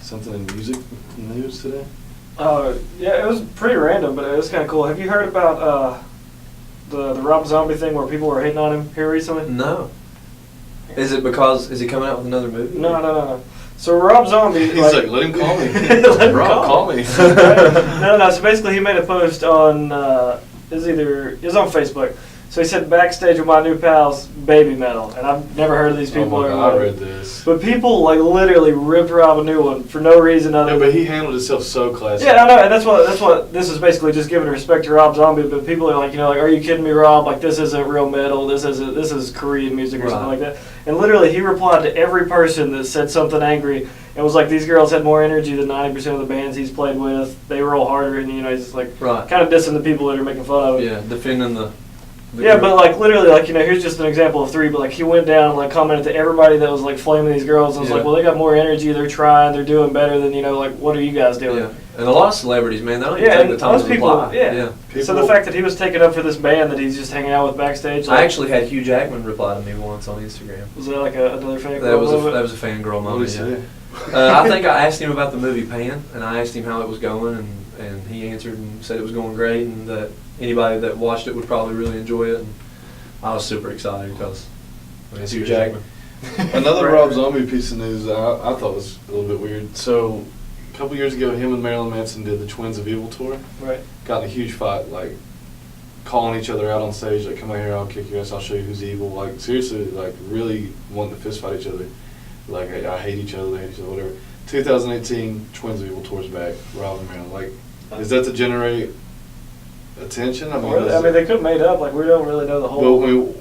something in music news today? Yeah, it was pretty random, but it was kind of cool. Have you heard about the Rob Zombie thing where people were hating on him here recently? No. Is it because is he coming out with another movie? No. So Rob Zombie, He's like, let him call me. Let him Rob, call me. No. So basically, he made a post on it was on Facebook. So he said, backstage with my new pals, Baby Metal, and I've never heard of these people. Oh my or God, I whatever. read this. But people like literally ripped Rob a new one for no reason other Yeah, than. but he handled himself so classy. Yeah, I know, and that's what this is basically just giving respect to Rob Zombie. But people are like, are you kidding me, Rob? Like, this isn't real metal. This is Korean music or something like that. And literally, he replied to every person that said something angry, and was like, these girls had more energy than 90% of the bands he's played with. They roll harder, and he's like, kind of dissing the people that are making fun of it. Yeah, defending the Yeah, but like literally, like here's just an example of three. But like he went down and like commented to everybody that was like flaming these girls and was like, well, they got more energy, they're trying, they're doing better than like what are you guys doing? Yeah, and a lot of celebrities, man, they don't even take the time to reply. Yeah. So the fact that he was taking up for this band that he's just hanging out with backstage. I actually had Hugh Jackman reply to me once on Instagram. Was that like another fan? That was a fangirl moment. I think I asked him about the movie Pan, and I asked him how it was going, and he answered and said it was going great, and that anybody that watched it would probably really enjoy it. And I was super excited because it's Hugh Jackman. Another Rob Zombie piece of news I thought was a little bit weird. So a couple years ago, him and Marilyn Manson did the Twins of Evil tour. Right. Got in a huge fight, like calling each other out on stage, like, come out here, I'll kick your ass, I'll show you who's evil. Like, seriously, like, really wanting to fist fight each other. Like, I hate each other, they hate each other, whatever. 2018, Twins of Evil tour's back, Rob and Marilyn. Like, is that to generate attention? I mean, they could have made up. Like, we don't really know the whole.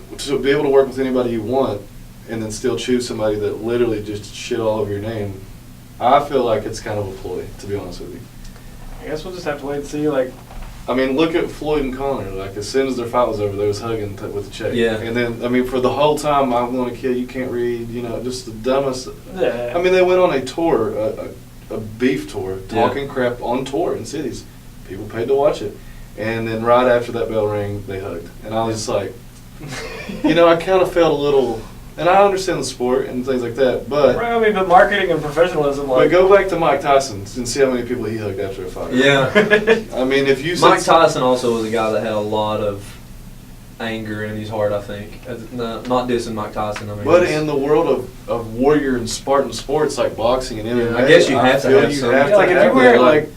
But to be able to work with anybody you want and then still choose somebody that literally just shit all over your name, I feel like it's kind of a ploy, to be honest with you. I guess we'll just have to wait and see. Like, I mean, look at Floyd and Connor. Like, as soon as their fight was over, they was hugging with the check. Yeah. And then, I mean, for the whole time, I'm going to kill you, can't read, just the dumbest. yeah. I mean, they went on a tour, a beef tour, talking crap on tour in cities. People paid to watch it. And then right after that bell rang, they hugged. And I was just like, I kind of felt a little, and I understand the sport and things like that, but. Right, I mean, but marketing and professionalism, But go back to Mike Tyson and see how many people he hugged after a fight. Yeah. I mean, if you Mike Tyson also was a guy that had a lot of anger in his heart, I think. No, not dissing Mike Tyson. I mean, but in the world of warrior and Spartan sports like boxing and MMA, I guess you have to have some. Like, if you wear like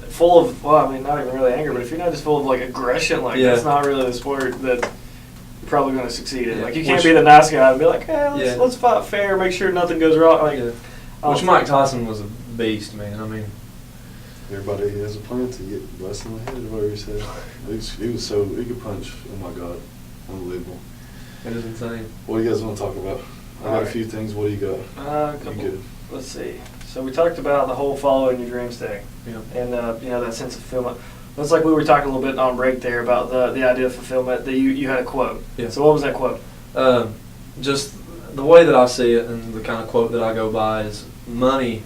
full of, well, I mean, not even really anger, but if you're not just full of like aggression, like that's not really the sport that you're probably going to succeed in. Like, you can't be the nice guy and be like, let's fight fair, make sure nothing goes wrong. Like, Which Mike Tyson was a beast, man. I mean, Everybody has a plan to get blessed in the head, or whatever he said. He was so, he could punch. Oh my God. Unbelievable. It is insane. What do you guys want to talk about? I got a few things. What do you got? A couple. Let's see. So we talked about the whole following your dreams thing. Yeah. And, that sense of fulfillment. It's like we were talking a little bit on break there about the idea of fulfillment, that you had a quote. Yeah. So what was that quote? Just the way that I see it and the kind of quote that I go by is money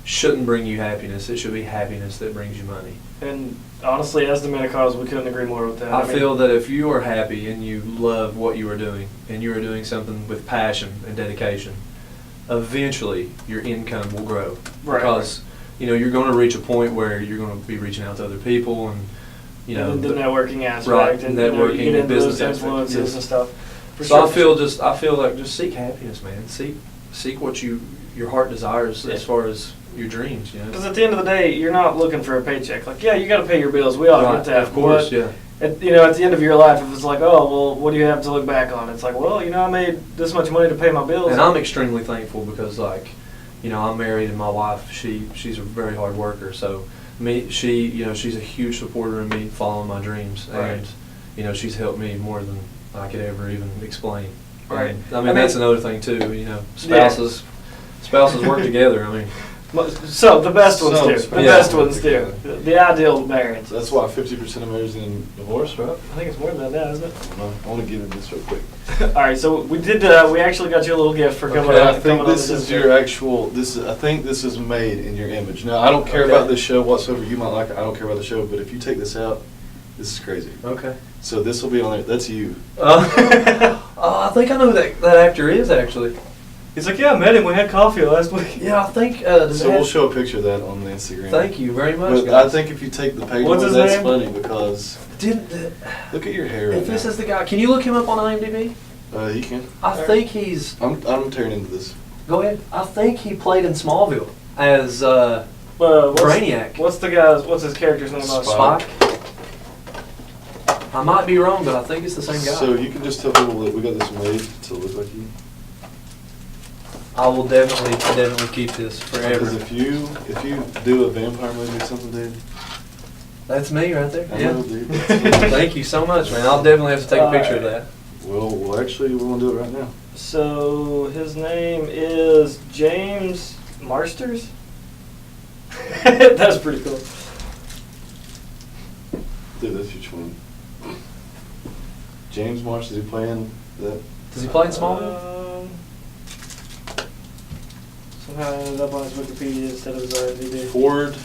shouldn't bring you happiness. It should be happiness that brings you money. And honestly, as Dominicans, we couldn't agree more with that. I feel that if you are happy and you love what you are doing and you are doing something with passion and dedication, eventually your income will grow. Right. Because, you're going to reach a point where you're going to be reaching out to other people and, the networking aspect. Right, and networking, you get into business those aspect, influences yes. and stuff. For So sure. I feel like just seek happiness, man. Seek what your heart desires as far as your dreams, Because at the end of the day, you're not looking for a paycheck. Like, yeah, you got to pay your bills. We all get that. Of course, but yeah. at the end of your life, if it's like, oh, well, what do you have to look back on? It's like, well, I made this much money to pay my bills. And I'm extremely thankful because, I'm married and my wife, she's a very hard worker. So, she's a huge supporter in me following my dreams. Right. And, she's helped me more than I could ever even explain. Right. And, that's another thing, too. Spouses work together. So the best ones do. The Yeah. best ones do. The ideal marriage. That's why 50% of marriages end in divorce, right? I think it's more than that, isn't it? I want to get into this real quick. All right, so we did. We actually got you a little gift for coming. Okay, out. I think coming this on is the your actual. I think this is made in your image. Now, I don't care about this show whatsoever. You might like it. I don't care about the show. But if you take this out, this is crazy. Okay. So this will be on there. That's you. I think I know who that actor is, actually. He's like, yeah, I met him. We had coffee last week. Yeah, I think. So we'll show a picture of that on the Instagram. Thank you very much, But guys. I think if you take the page What's away, his that's name? funny because look at your hair right If this now. is the guy, can you look him up on IMDb? You can. I think he's. I'm tearing into this. Go ahead. I think he played in Smallville as What's Brainiac. What's his character's name on Spike. I might be wrong, but I think it's the same guy. So you can just tell people that we got this made to look like you. I will definitely keep this forever. Because if you do a vampire movie or something, dude. That's me right there. I Yeah. know, dude. Thank you so much, man. I'll definitely have to take a picture of that. Well, actually, we're gonna do it right now. So his name is James Marsters. That's pretty cool. Dude, that's your twin. James Marsh, is he playing that? Does he play in Smallville? Somehow I ended up on his Wikipedia instead of his IMDb. Ford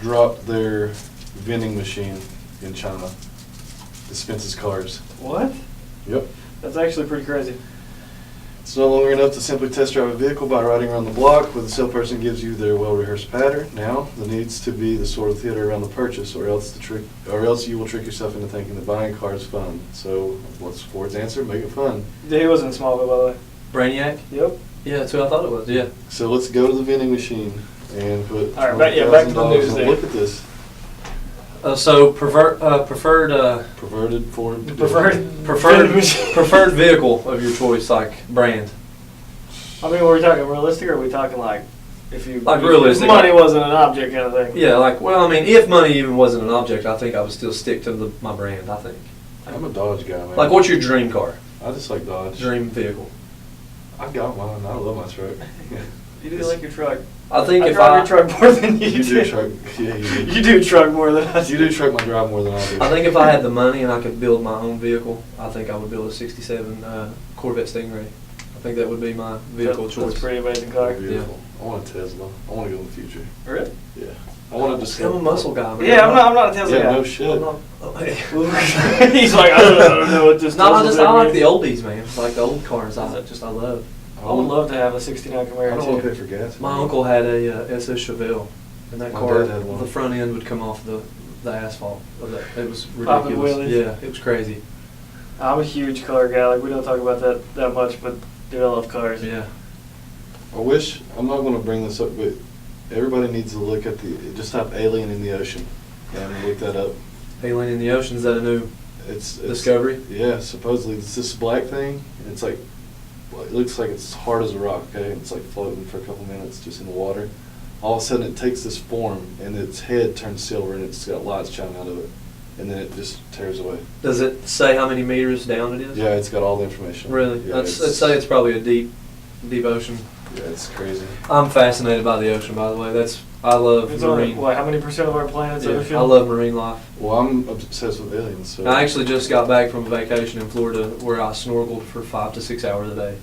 dropped their vending machine in China. Dispenses cars. What? Yep. That's actually pretty crazy. It's no longer enough to simply test drive a vehicle by riding around the block where the salesperson gives you their well-rehearsed pattern. Now, there needs to be the sort of theater around the purchase, or else you will trick yourself into thinking that buying a car is fun. So, what's Ford's answer? Make it fun. Yeah, he was in Smallville, by the way. Brainiac? Yep. Yeah, that's who I thought it was. Yeah. So let's go to the vending machine and put All right, back to the news $20,000. there. Look at this. So preferred Perverted Ford. preferred vehicle of your choice, like brand. I mean, were we talking realistic, or are we talking like if Realistic? If money wasn't an object kind of thing? Yeah, if money even wasn't an object, I think I would still stick to my brand. I think. I'm a Dodge guy, man. Like, what's your dream car? I just like Dodge. Dream vehicle. I got one. I love my truck. You do like your truck. I think I if drive your truck more than you, You do truck. Yeah, you do. You do truck more than I do. You do truck my drive more than I do. I think if I had the money and I could build my own vehicle, I think I would build a '67 Corvette Stingray. I think that would be my vehicle of choice. That's a pretty amazing car. Beautiful. I want a Tesla. I want to go in the future. Really? Yeah. I want to just. I'm a muscle guy, man. Yeah, I'm not a Tesla Yeah, guy. no shit. He's like, I don't know what this. No, I Tesla like thing the is. oldies, man. Like the old cars. I love. I would love to have a '69 I Camaro don't want to too. pay for gas. My uncle had a SS Chevelle, and that My car, dad had one. the front end would come off the asphalt. It was Popping ridiculous. wheelies. Yeah, it was crazy. I'm a huge car guy. Like, we don't talk about that much, but dude, I love cars. Yeah. I'm not going to bring this up, but everybody needs to look at just type alien in the ocean and look that up. Alien in the Ocean, is that a new It's discovery? Yeah, supposedly it's this black thing. And it's like, well, it looks like it's hard as a rock. Okay, it's like floating for a couple minutes just in the water. all of a sudden it takes this form and its head turns silver and it's got lights shining out of it, and then it just tears away. Does it say how many meters down it is? Yeah, it's got all the information. Really? Yeah, Let's say it's probably a deep ocean. Yeah, it's crazy. I'm fascinated by the ocean, by the way. I love It's marine. only, how many percent of our planet's Yeah, ocean? I love marine life. Well, I'm obsessed with aliens. So I actually just got back from a vacation in Florida where I snorkeled for 5 to 6 hours a day.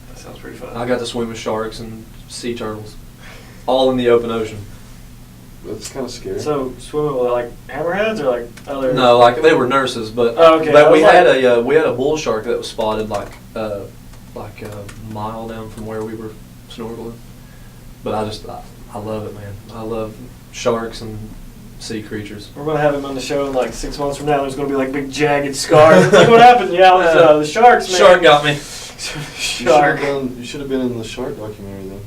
That sounds pretty fun. I got to swim with sharks and sea turtles, all in the open ocean. That's kind of scary. So swimming with like hammerheads or like other? No, like they were nurses, but Oh, okay. I but was we had a bull shark that was spotted like a mile down from where we were snorkeling. But I love it, man. I love sharks and sea creatures. We're gonna have him on the show in like 6 months from now. There's gonna be like big jagged scars. It's like, what happened? Yeah, it was the sharks, man. Shark got me. Shark. You should have been in the shark documentary then.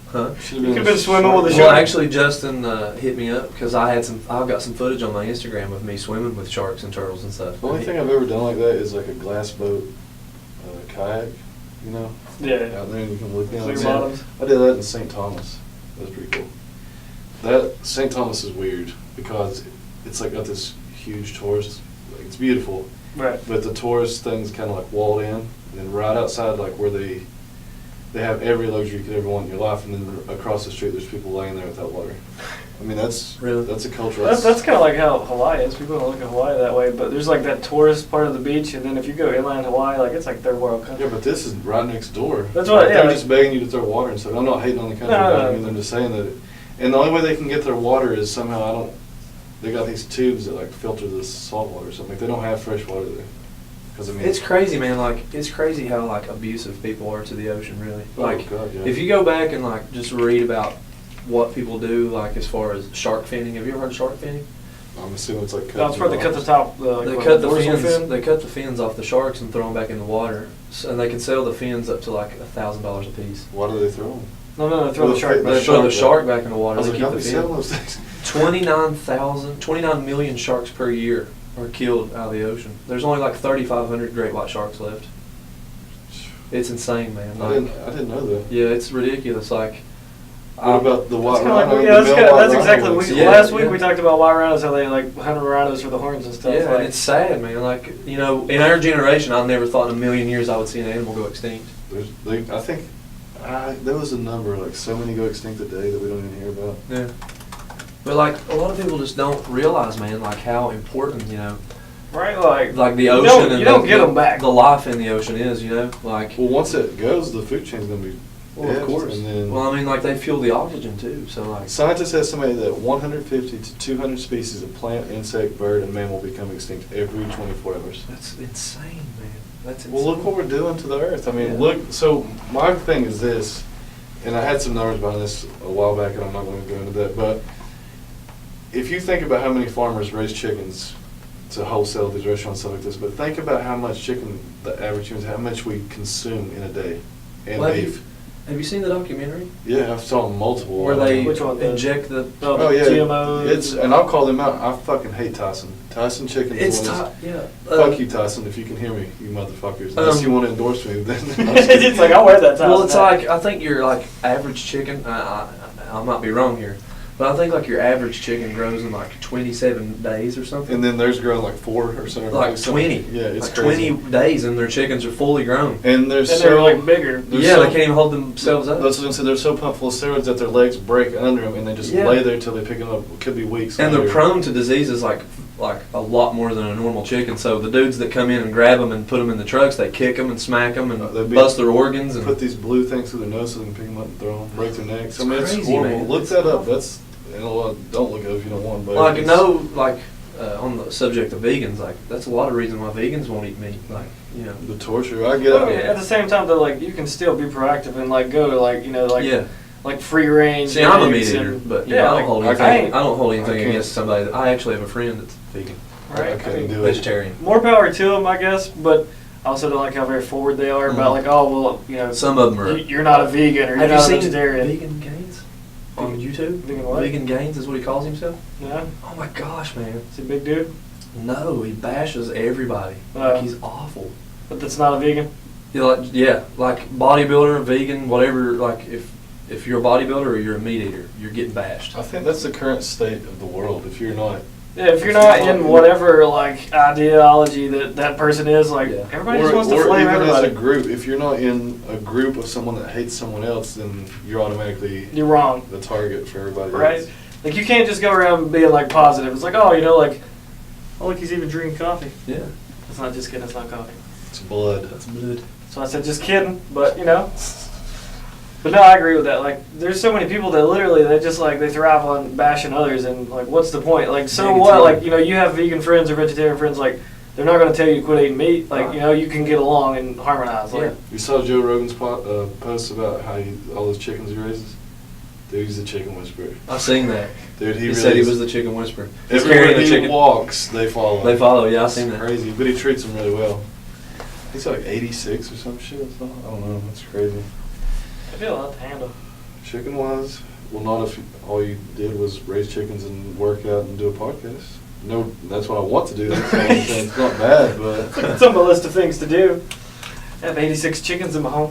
Huh? You You could've been swimming with a Well, shark. actually, Justin hit me up because I've got some footage on my Instagram of me swimming with sharks and turtles and stuff. The only thing I've ever done like that is like a glass boat, kayak, you know, Yeah. out there and you can look down. Clear Yeah. bottoms. I did that in St. Thomas. That was pretty cool. That St. Thomas is weird because it's like got this huge tourist. Like, it's beautiful, Right. but the tourist thing's kind of like walled in, and then right outside, like where they have every luxury you could ever want in your life, and then across the street there's people laying there without water. I mean, that's a culture. That's kind of like how Hawaii is. People don't look at Hawaii that way, but there's like that tourist part of the beach, and then if you go inland Hawaii, like it's like third world country. Yeah, but this is right next door. That's what- Like, yeah, they're like- just begging you to throw water and stuff. I'm not hating on the country. No. I mean, I'm just saying that. And the only way they can get their water is somehow they got these tubes that like filter the salt water or something. Like, they don't have fresh water there. Because I mean, It's crazy, man. Like it's crazy how like abusive people are to the ocean. Really, Oh, like God, yeah. if you go back and like just read about what people do, like as far as shark finning. Have you ever heard of shark finning? I'm assuming it's like That's where they cut the top. Like, They what, cut the dorsal fins. fin? They cut the fins off the sharks and throw them back in the water, and they can sell the fins up to like $1,000 a piece. Why do they throw them? No, throw Well, the shark the They back. throw the shark shark back in the water. I was They like, keep how the do they sell fin. those things? 29 million sharks per year are killed out of the ocean. There's only like 3,500 great white sharks left. It's insane, man. I didn't know that. Yeah, it's ridiculous. Like, What about the white That's kinda like, rhino? yeah, The male white that's rhino exactly. ones? Yeah, Last week yeah. we talked about white rhinos, how they like hunted rhinos for the horns and stuff. yeah, like, and it's sad, man. Like, you know, in our generation, I never thought in a million years I would see an animal go extinct. I think there was a number, like so many go extinct a day that we don't even hear about. Yeah. But like, a lot of people just don't realize, man, like how important, you know, right, like the you ocean don't- and you don't get 'em back. the life in the ocean is, you know, like. Well, once it goes, the food chain's gonna be. Well, of dead, course. And then Well, I mean, like they fuel the oxygen too, so like. scientists estimate that 150 to 200 species of plant, insect, bird, and mammal become extinct every 24 hours. That's insane, man. That's insane. Well, look what we're doing to the earth. I mean, Yeah. look. So my thing is this, and I had some numbers behind this a while back, and I'm not going to go into that. But if you think about how many farmers raise chickens to wholesale these restaurants and stuff like this, but think about how much chicken the average humans, how much we consume in a day, and Well, beef. Have you seen the documentary Yeah, I've saw multiple. where they Which one? inject the? Oh yeah, GMOs. It's and I'll call them out. I fucking hate Tyson. Tyson chicken. It's is one of yeah. Fuck you, Tyson, if you can hear me, you motherfuckers. Unless you want to endorse me, then. It's like I'll wear that. Well, it's hat. like I think your like average chicken. I might be wrong here, but I think like your average chicken grows in like 27 days or something. And then theirs grow in like 4 or something. Like something. 20. Yeah, it's like crazy. 20 days, and their chickens are fully grown. And they're and so they're like bigger. they're Yeah, so- they can't even hold themselves up. That's what I'm saying. They're so pumped full of steroids that their legs break under them, and they just Yeah. lay there till they pick them up. It could be weeks. And they're later. prone to diseases like a lot more than a normal chicken. So the dudes that come in and grab them and put them in the trucks, they kick them and smack them and They'd be- bust their organs. And Put these blue things through their nose so they can pick them up and throw them, break their necks. I mean, it's crazy, horrible. man. Look It's that up. awful. That's don't look it up if you don't want. But like it's- no, like on the subject of vegans, like that's a lot of reason why vegans won't eat meat. Like you know, the torture. I get Well, it. at the same time, though, like you can still be proactive and like go to like like yeah. like free range. See, I'm a meat eggs eater, and- but you yeah, know, I like, don't hold I anything. can't- I don't hold I anything can't. against somebody. I actually have a friend that's vegan, right? I couldn't do it. vegetarian. More power to them, I guess, but I also don't like how very forward they are about Mhm. like, oh well, Some of them are. you're not a vegan or you're Have you not a seen vegetarian. Vegan Gains on YouTube? Vegan what? Vegan Gains is what he calls himself. Yeah, Oh my gosh, man! is he a big dude? No, he bashes everybody. Like he's awful. But that's not a vegan. Yeah, like bodybuilder, vegan, whatever. Like if if you're a bodybuilder or you're a meat eater, you're getting bashed. I think that's the current state of the world. If you're not, Yeah, if you're not in whatever like ideology that person is, like Yeah. everybody just wants to or flame even everybody. as a group, if you're not in a group of someone that hates someone else, then you're automatically You're wrong, the target for everybody right? else. Like you can't just go around being like positive. It's like, oh, you know, like, oh, look, he's even drinking coffee. Yeah. It's not just kidding. It's not coffee. It's blood. That's blood. So I said, just kidding, but you know. But no, I agree with that. Like, there's so many people that literally they just like they thrive on bashing others, and like, what's the point? Like, so what? Like, you know, you have vegan friends or vegetarian friends. Like, they're not going to tell you to quit eating meat. Like, you know, you can get along and harmonize. Like, Yeah. You saw Joe Rogan's post about how all those chickens he raises? Dude, he's a chicken whisperer. I've seen that. Dude, He really said he is. was the chicken whisperer. He's Everywhere carrying the he chicken. walks, they follow. They follow. Yeah, I've It's seen that. crazy, but he treats them really well. He's like 86 or some shit. I don't know. That's crazy. I feel a lot to handle. Chicken wise, well, not if all you did was raise chickens and work out and do a podcast. No, that's what I want to do. That's all I'm saying. It's not bad, but It's on my list of things to do. I have 86 chickens in my home.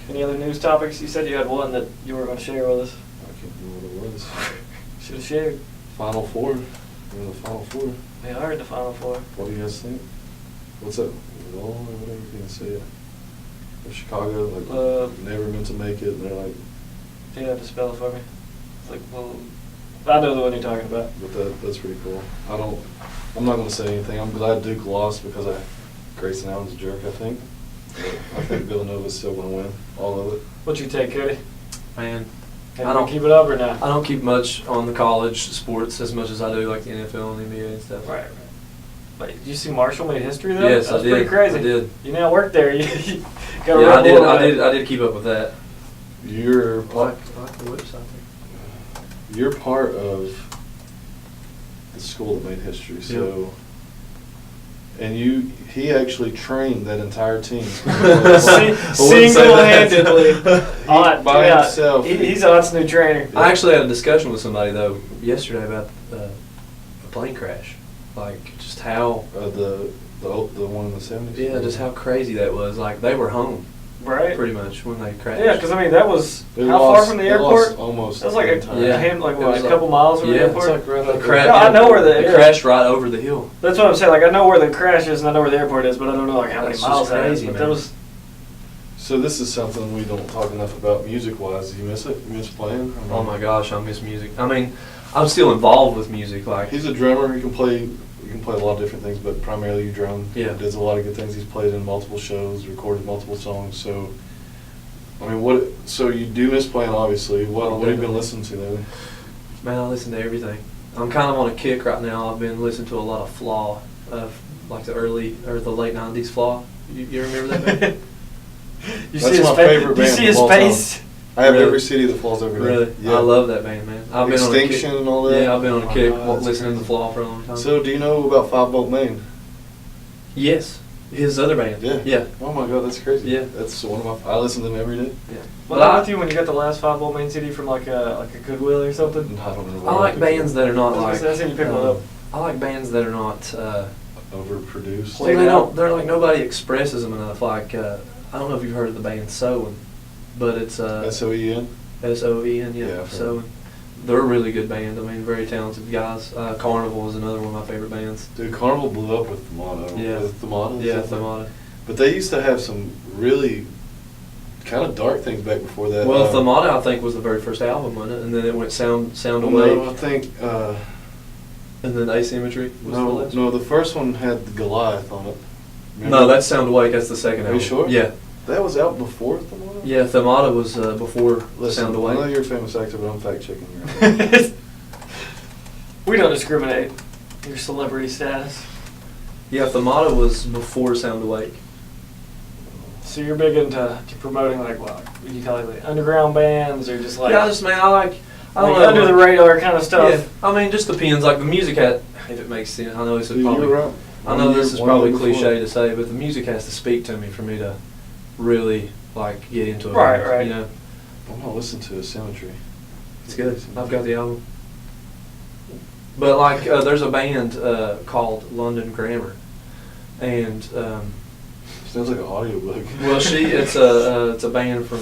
Any other news topics? You said you had one that you were going to share with us. I can't remember what it was. Should have shared. Final Four. We're in the Final Four. We are in the Final Four. What do you guys think? What's that? Wall or whatever you can say it. Of Chicago, like never meant to make it, and they're like, You have to spell it for me. It's like, well, I know the one you're talking about. but that's pretty cool. I'm not gonna say anything. I'm glad Duke lost because Grayson Allen's a jerk, I think. But I think Villanova's still gonna win all of it. What's your take, Cody? Man, Have I you don't keep it up or not? I don't keep much on the college sports as much as I do like the NFL and NBA and stuff. Right. But did you see Marshall made history though? Yes, that was I did. pretty crazy. I did. You now work there. You got Yeah, I did keep up with that. You're I like the website. You're part of the school that made history, so. And he actually trained that entire team. Single-handedly. By himself. He's Ott's new trainer. I actually had a discussion with somebody though yesterday about a plane crash, like just how The one in the 70s? yeah, just how crazy that was. Like they were home Right? pretty much when they crashed. Yeah, because I mean, that was They how lost- far from the they airport? lost almost That was like the a, entire- Yeah. like It what, was a couple miles from the yeah, airport? It's like right The up cra- No, I know where it the crashed right over the hill. That's what I'm saying. Like I know where the crash is and I know where the airport is, but I don't know like how many That's miles just that is. crazy, But man. that was So this is something we don't talk enough about music-wise. Do you miss it? You miss playing? I mean, Oh my gosh, I miss music. I mean, I'm still involved with music. Like He's a drummer. He can play. You can play a lot of different things, but primarily you drum. Yeah. He does a lot of good things. He's played in multiple shows, recorded multiple songs. So, I mean, what? So you do miss playing, obviously. What have you been listening to lately? man, I listen to everything. I'm kind of on a kick right now. I've been listening to a lot of Flaw, like the early or the late '90s Flaw. You remember that band? you That's see his my face. favorite Do you band see of his all time. face? I have Really? every CD that falls over there. Really? Yeah. I love that band, man. I've been on a Extinction kick. and all that. Yeah, I've been on Oh a my kick God, that's listening to crazy. Flaw for a long time. So, do you know about 5 Volt Main? yes, his other band. Yeah. Yeah. Oh my God, that's crazy. Yeah. That's one of my. I listen to them every day. Yeah. What But with you when you got the last 5 Volt Main CD from like a Goodwill or something? I don't know. I like bands that are not I like. seen you pick one up. I like bands that are not. Overproduced. Play- Well, they out. don't. They're like nobody expresses them enough. Like I don't know if you've heard of the band Soen, but it's SOEN. SOEN. Yeah, Yeah, I've heard. Soen. They're a really good band. I mean, very talented guys. Carnival is another one of my favorite bands. Dude, Carnival blew up with Themata. Yeah. With Themata. Yeah, Themata. But they used to have some really kind of dark things back before that. Well, Themata I think was the very first album, wasn't it? And then it went Sound Awake, No, I think. and then Asymmetry was the last. No, the first one had the Goliath on it. No, that's Sound Awake. That's the second Are you album. sure? Yeah. That was out before Themata? Yeah, Themata was before Listen, Sound I know Awake. you're a famous actor, but I'm fact checking you. We don't discriminate. Your celebrity status. Yeah, Themata was before Sound Awake. So you're big into promoting like what you call it, like underground bands or just like Yeah, man, I don't like know, under the radar kind of stuff. Yeah, I mean, just depends. Like the music if it makes sense. I know this is Dude, probably. you're right. I know this is One probably year before. cliche to say, but the music has to speak to me for me to really like get into it. Right, right. You know, I'm gonna listen to Symmetry. it's good. I've got the album. But like, there's a band called London Grammar, and Sounds like an audiobook. Well, it's a band from.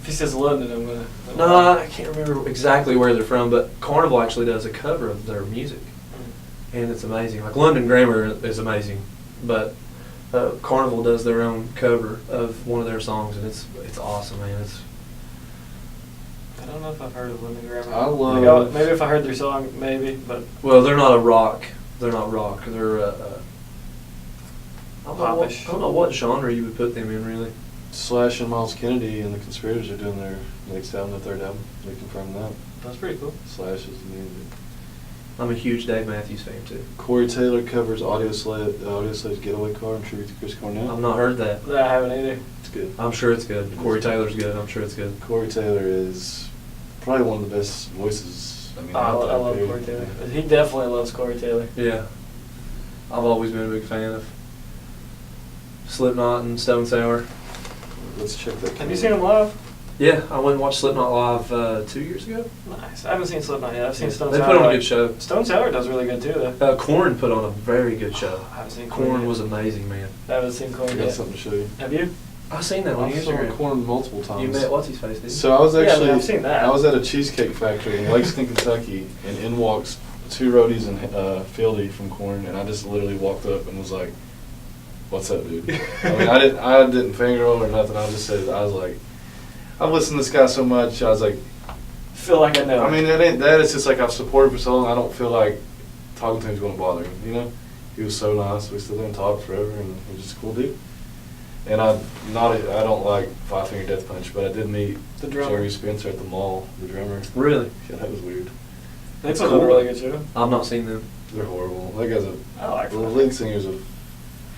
If he says London, I'm gonna. No, I can't remember exactly where they're from, but Carnival actually does a cover of their music, and it's amazing. Like London Grammar is amazing, but Carnival does their own cover of one of their songs, and it's awesome, man. I don't know if I've heard of London Grammar. I love. Maybe if I heard their song, maybe, but. Well, they're not a rock. They're not rock. They're Popish. I don't know what genre you would put them in, really. Slash and Miles Kennedy and the Conspirators are doing their next album, their third album. They confirmed that. That's pretty cool. Slash is the music. I'm a huge Dave Matthews fan too. Corey Taylor covers Audioslave's Getaway Car in tribute to Chris Cornell. I've not heard that. I haven't either. It's good. I'm sure it's good. Corey Taylor's good. I'm sure it's good. Corey Taylor is probably one of the best voices. I mean, I out there, love period. Corey Taylor. He definitely loves Corey Taylor. Yeah. I've always been a big fan of Slipknot and Stone Sour. Let's check that. Have you seen him live? Yeah, I went and watched Slipknot live 2 years ago. Nice. I haven't seen Slipknot yet. I've seen Stone They Sour. put on a good show. Stone Sour does really good too, though. Korn put on a very good show. I haven't seen Korn yet. was amazing, man. I haven't seen Korn I got yet. something to show you. Have you? I seen that on I've saw Instagram. Corn multiple times. You met what's his face, didn't you? So I was actually, I've seen that. I was at a cheesecake factory in Lexington, Kentucky, and in walks two roadies and Fieldy from Korn, and I just literally walked up and was like, "What's up, dude?" I mean, I didn't fangirl or nothing. I just said, I was like, I've listened to this guy so much. I was like, Feel like I know. I mean, it ain't that. It's just like I've supported him for so long. I don't feel like talking to him is going to bother him. You know, he was so nice. We stood there and talked forever, and he was just a cool dude. And I don't like Five Finger Death Punch, but I did meet The drummer. Jerry Spencer at the mall, the drummer. Really? Yeah, that was weird. They That's put on a cool. really good show. I've not seen them. They're horrible. That guy's I like the Five lead singer's a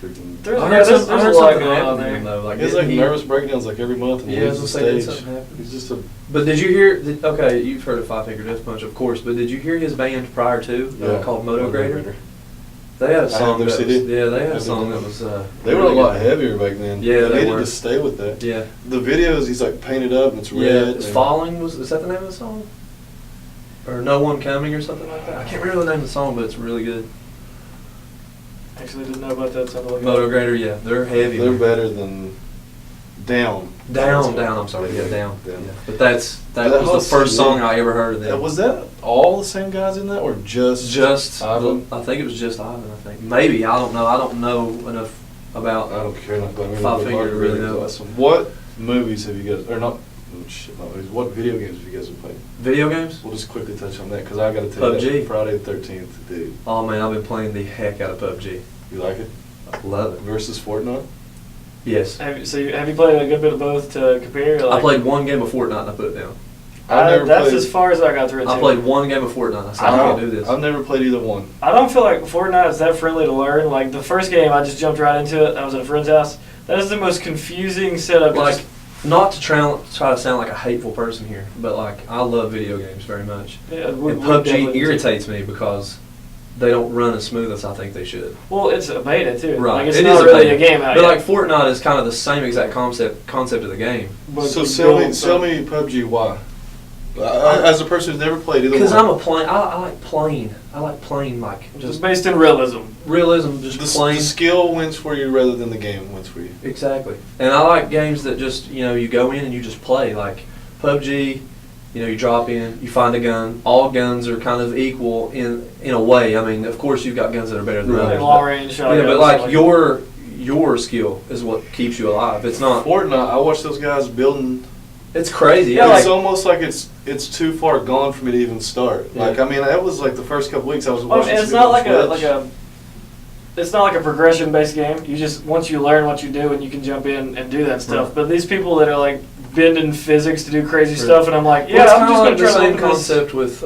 freaking. There's- I yeah, heard, there's some, I a heard lot something going on happened to there. him though. Like, He has didn't like nervous breakdowns like every month, and Yeah, he I was loses gonna say, did stage. something happen? He's just a. But did you hear? Okay, you've heard of Five Finger Death Punch, of course. But did you hear his band prior to called Moto Grader? They had a I had song their that CD. was, yeah, they had I a did song that. that was. They were a really lot good. heavier back then. Yeah, they needed were. to stay with that. Yeah, The videos, he's like painted up and it's red. yeah. It's and- Falling is that the name of the song? Or No One Coming or something like that. I can't remember the name of the song, but it's really good. Actually, didn't know about that. So I'm looking Moto at it. Grader, yeah, they're heavy. They're better than Down. Down. I'm sorry, yeah, Down. Down. Yeah. But that That was whole the first CD song I ever heard of them. Was that all the same guys in that, or just Ivan? I think it was just Ivan. I think maybe I don't know. I don't know enough about. I don't care enough about me. Five Finger to really know. Awesome. What movies have you guys, or not? Shit, not movies. What video games have you guys been playing? Video games? We'll just quickly touch on that because I got to tell you, PUBG. that Friday the 13th, dude. Oh man, I've been playing the heck out of PUBG. You like it? I love it. Versus Fortnite. Yes. Have you played a good bit of both to compare? I played one game of Fortnite and I put it down. That's as far as I got through it. I too. played one game of Fortnite. I said I can't do this. I've never played either one. I don't feel like Fortnite is that friendly to learn. Like the first game, I just jumped right into it. I was at a friend's house. That is the most confusing setup. Like, not to try to sound like a hateful person here, but like I love video games very much. Yeah, And PUBG irritates me because they don't run as smooth as I think they should. Well, it's a beta too. Right. Like, it's It not is a really beta. a game out But yet. like Fortnite is kind of the same exact concept of the game. But So you sell don't- me PUBG. Why? As a person who's never played either one. Because I like playing. I like playing like It's just based in realism. realism, just the plain. skill wins for you rather than the game wins for you. Exactly. And I like games that just, you go in and you just play. Like PUBG, you drop in, you find a gun. All guns are kind of equal in a way. I mean, of course you've got guns that are better than Right. others. Like long but- range Yeah, shotguns. but like stuff your skill is what keeps you alive. It's not. Fortnite, I watch those guys building. It's crazy. Yeah, It's like- almost like it's too far gone for me to even start. Yeah. Like I mean, that was like the first couple weeks I was Well, watching. and it's some not like people a on Twitch. it's not like a progression based game. You just once you learn what you do and you can jump in and do that stuff. Right. But these people that are like bending physics to do crazy Right. stuff, and I'm like, yeah, Well, it's I'm kinda just like gonna the try to same look at this. concept with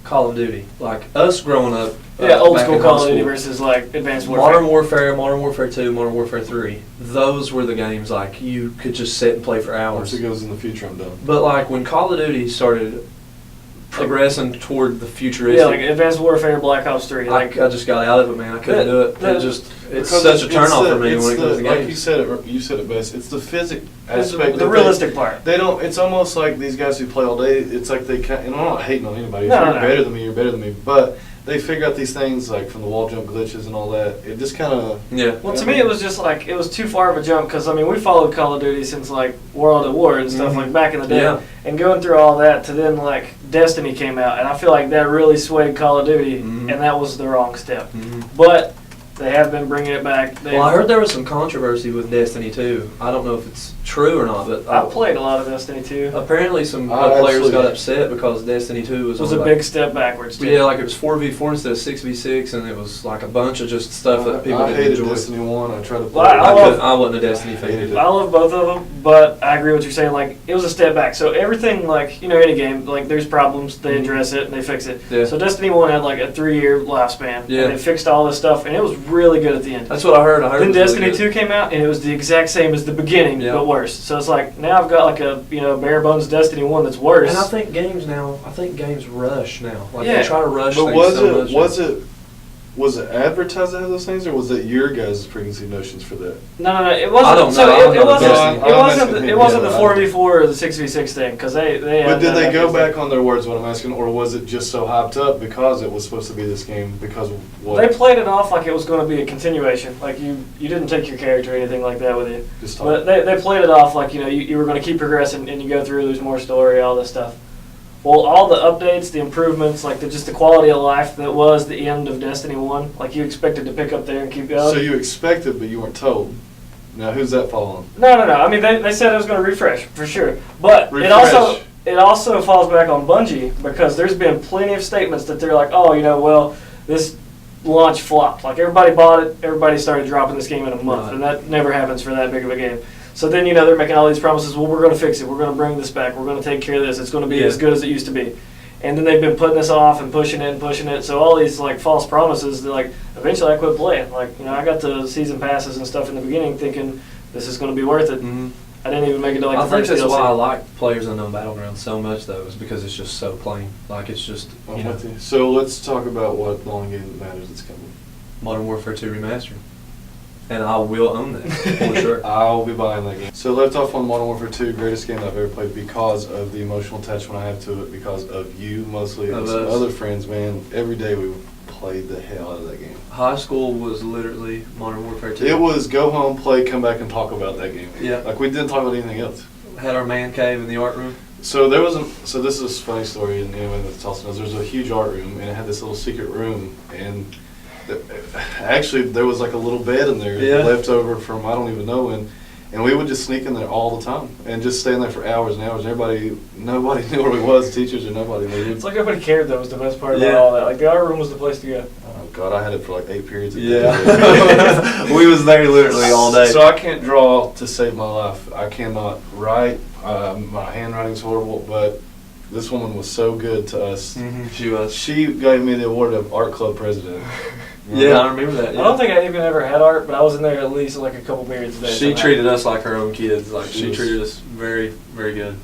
Call of Duty. Like us growing up. Old back school in Call high of Duty school. versus like Advanced Warfare. Modern Warfare, Modern Warfare 2, Modern Warfare 3. Those were the games like you could just sit and play for Once hours. it goes in the future, I'm done. But like when Call of Duty started progressing toward the futuristic, Yeah, like Advanced Warfare, Black Ops 3. I Like just got out of it, man. I couldn't do it. It's Because such a turn off the- for me it's when it comes to the- Like games. you said it best. It's the physics it's aspect. the that realistic part. They don't. It's almost like these guys who play all day. It's like they can't. And I'm not hating on anybody. If No, you're no. better than me, you're better than me. But they figure out these things like from the wall jump glitches and all that. It just kind of Well, to me, it was just like it was too far of a jump because I mean we followed Call of Duty since like World at War and stuff like back in the day, and going through all that to then like Destiny came out, and I feel like that really swayed Call of Duty, and that was the wrong step. But they have been bringing it back. Well, I heard there was some controversy with Destiny 2. I don't know if it's true or not, but I played a lot of Destiny 2. Apparently, some players got upset because Destiny 2 was a big step backwards. Too. Yeah, like it was 4v4 instead of 6v6, and it was like a bunch of just stuff that people didn't hated enjoy. Destiny 1. I tried to play. I wasn't a Destiny fan. I love both of them, but I agree with what you're saying. Like it was a step back. So everything, like any game, like there's problems, they address it and they fix it. Yeah. So Destiny 1 had like a 3-year lifespan. Yeah. And they fixed all this stuff, and it was really good at the end. That's what I heard. Then Destiny 2 came out, and it was the exact same as the beginning, but worse. So it's like now I've got like a bare bones Destiny 1 that's worse. And I think games rush now. Like they try to rush but things so much. Was it advertised as those things, or was it your guys' preconceived notions for that? No. It wasn't. I don't so know. It wasn't the 4v4 or the 6v6 thing because they. But did they go back on their words? What I'm asking, or was it just so hyped up because it was supposed to be this game? Because of what? They played it off like it was going to be a continuation. Like you didn't take your character or anything like that with you. But they played it off like you were going to keep progressing and you go through. There's more story, all this stuff. Well, all the updates, the improvements, like just the quality of life that was the end of Destiny 1, like you expected to pick up there and keep going. So you expected, but you weren't told. Now, who's that fall on? No. I mean, they said it was going to refresh, for sure. But it also falls back on Bungie because there's been plenty of statements that they're like, well, this launch flopped. Like, everybody bought it, everybody started dropping this game in a month, and that never happens for that big of a game. So then, they're making all these promises, well, we're going to fix it, we're going to bring this back, we're going to take care of this, it's going to be as good as it used to be. And then they've been putting this off and pushing it, so all these, like, false promises, eventually I quit playing. Like, I got the season passes and stuff in the beginning thinking this is going to be worth it. Mm-hmm. I didn't even make it to, the first DLC. I think that's why I like PlayerUnknown Battlegrounds so much, though, is because it's just so plain. Like, it's just, So let's talk about what the only game that matters that's coming. Modern Warfare 2 Remastered. And I will own that, for sure. I'll be buying that game. So left off on Modern Warfare 2, greatest game I've ever played because of the emotional attachment I have to it, because of you mostly, and some other friends, man. Every day we played the hell out of that game. High school was literally Modern Warfare 2. It was go home, play, come back, and talk about that game. Yeah. Like, we didn't talk about anything else. Had our man cave in the art room. So there was so this is a funny story, and anyone that's Tulsa knows, there's a huge art room, and it had this little secret room, and actually there was like a little bed in there left over from I don't even know when, and we would just sneak in there all the time and just stay in there for hours and hours. Nobody knew where we was, teachers or nobody. It's like nobody cared. That was the best part about all that. Like the art room was the place to go. Oh God, I had it for like 8 periods a day. Yeah. We was there literally all day. So I can't draw to save my life. I cannot write. My handwriting's horrible, but this woman was so good to us. Mm-hmm. She was. She gave me the award of art club president. Yeah, I remember that. Yeah. I don't think I even ever had art, but I was in there at least like a couple periods a day. She treated us like her own kids. Like she treated us very, very good.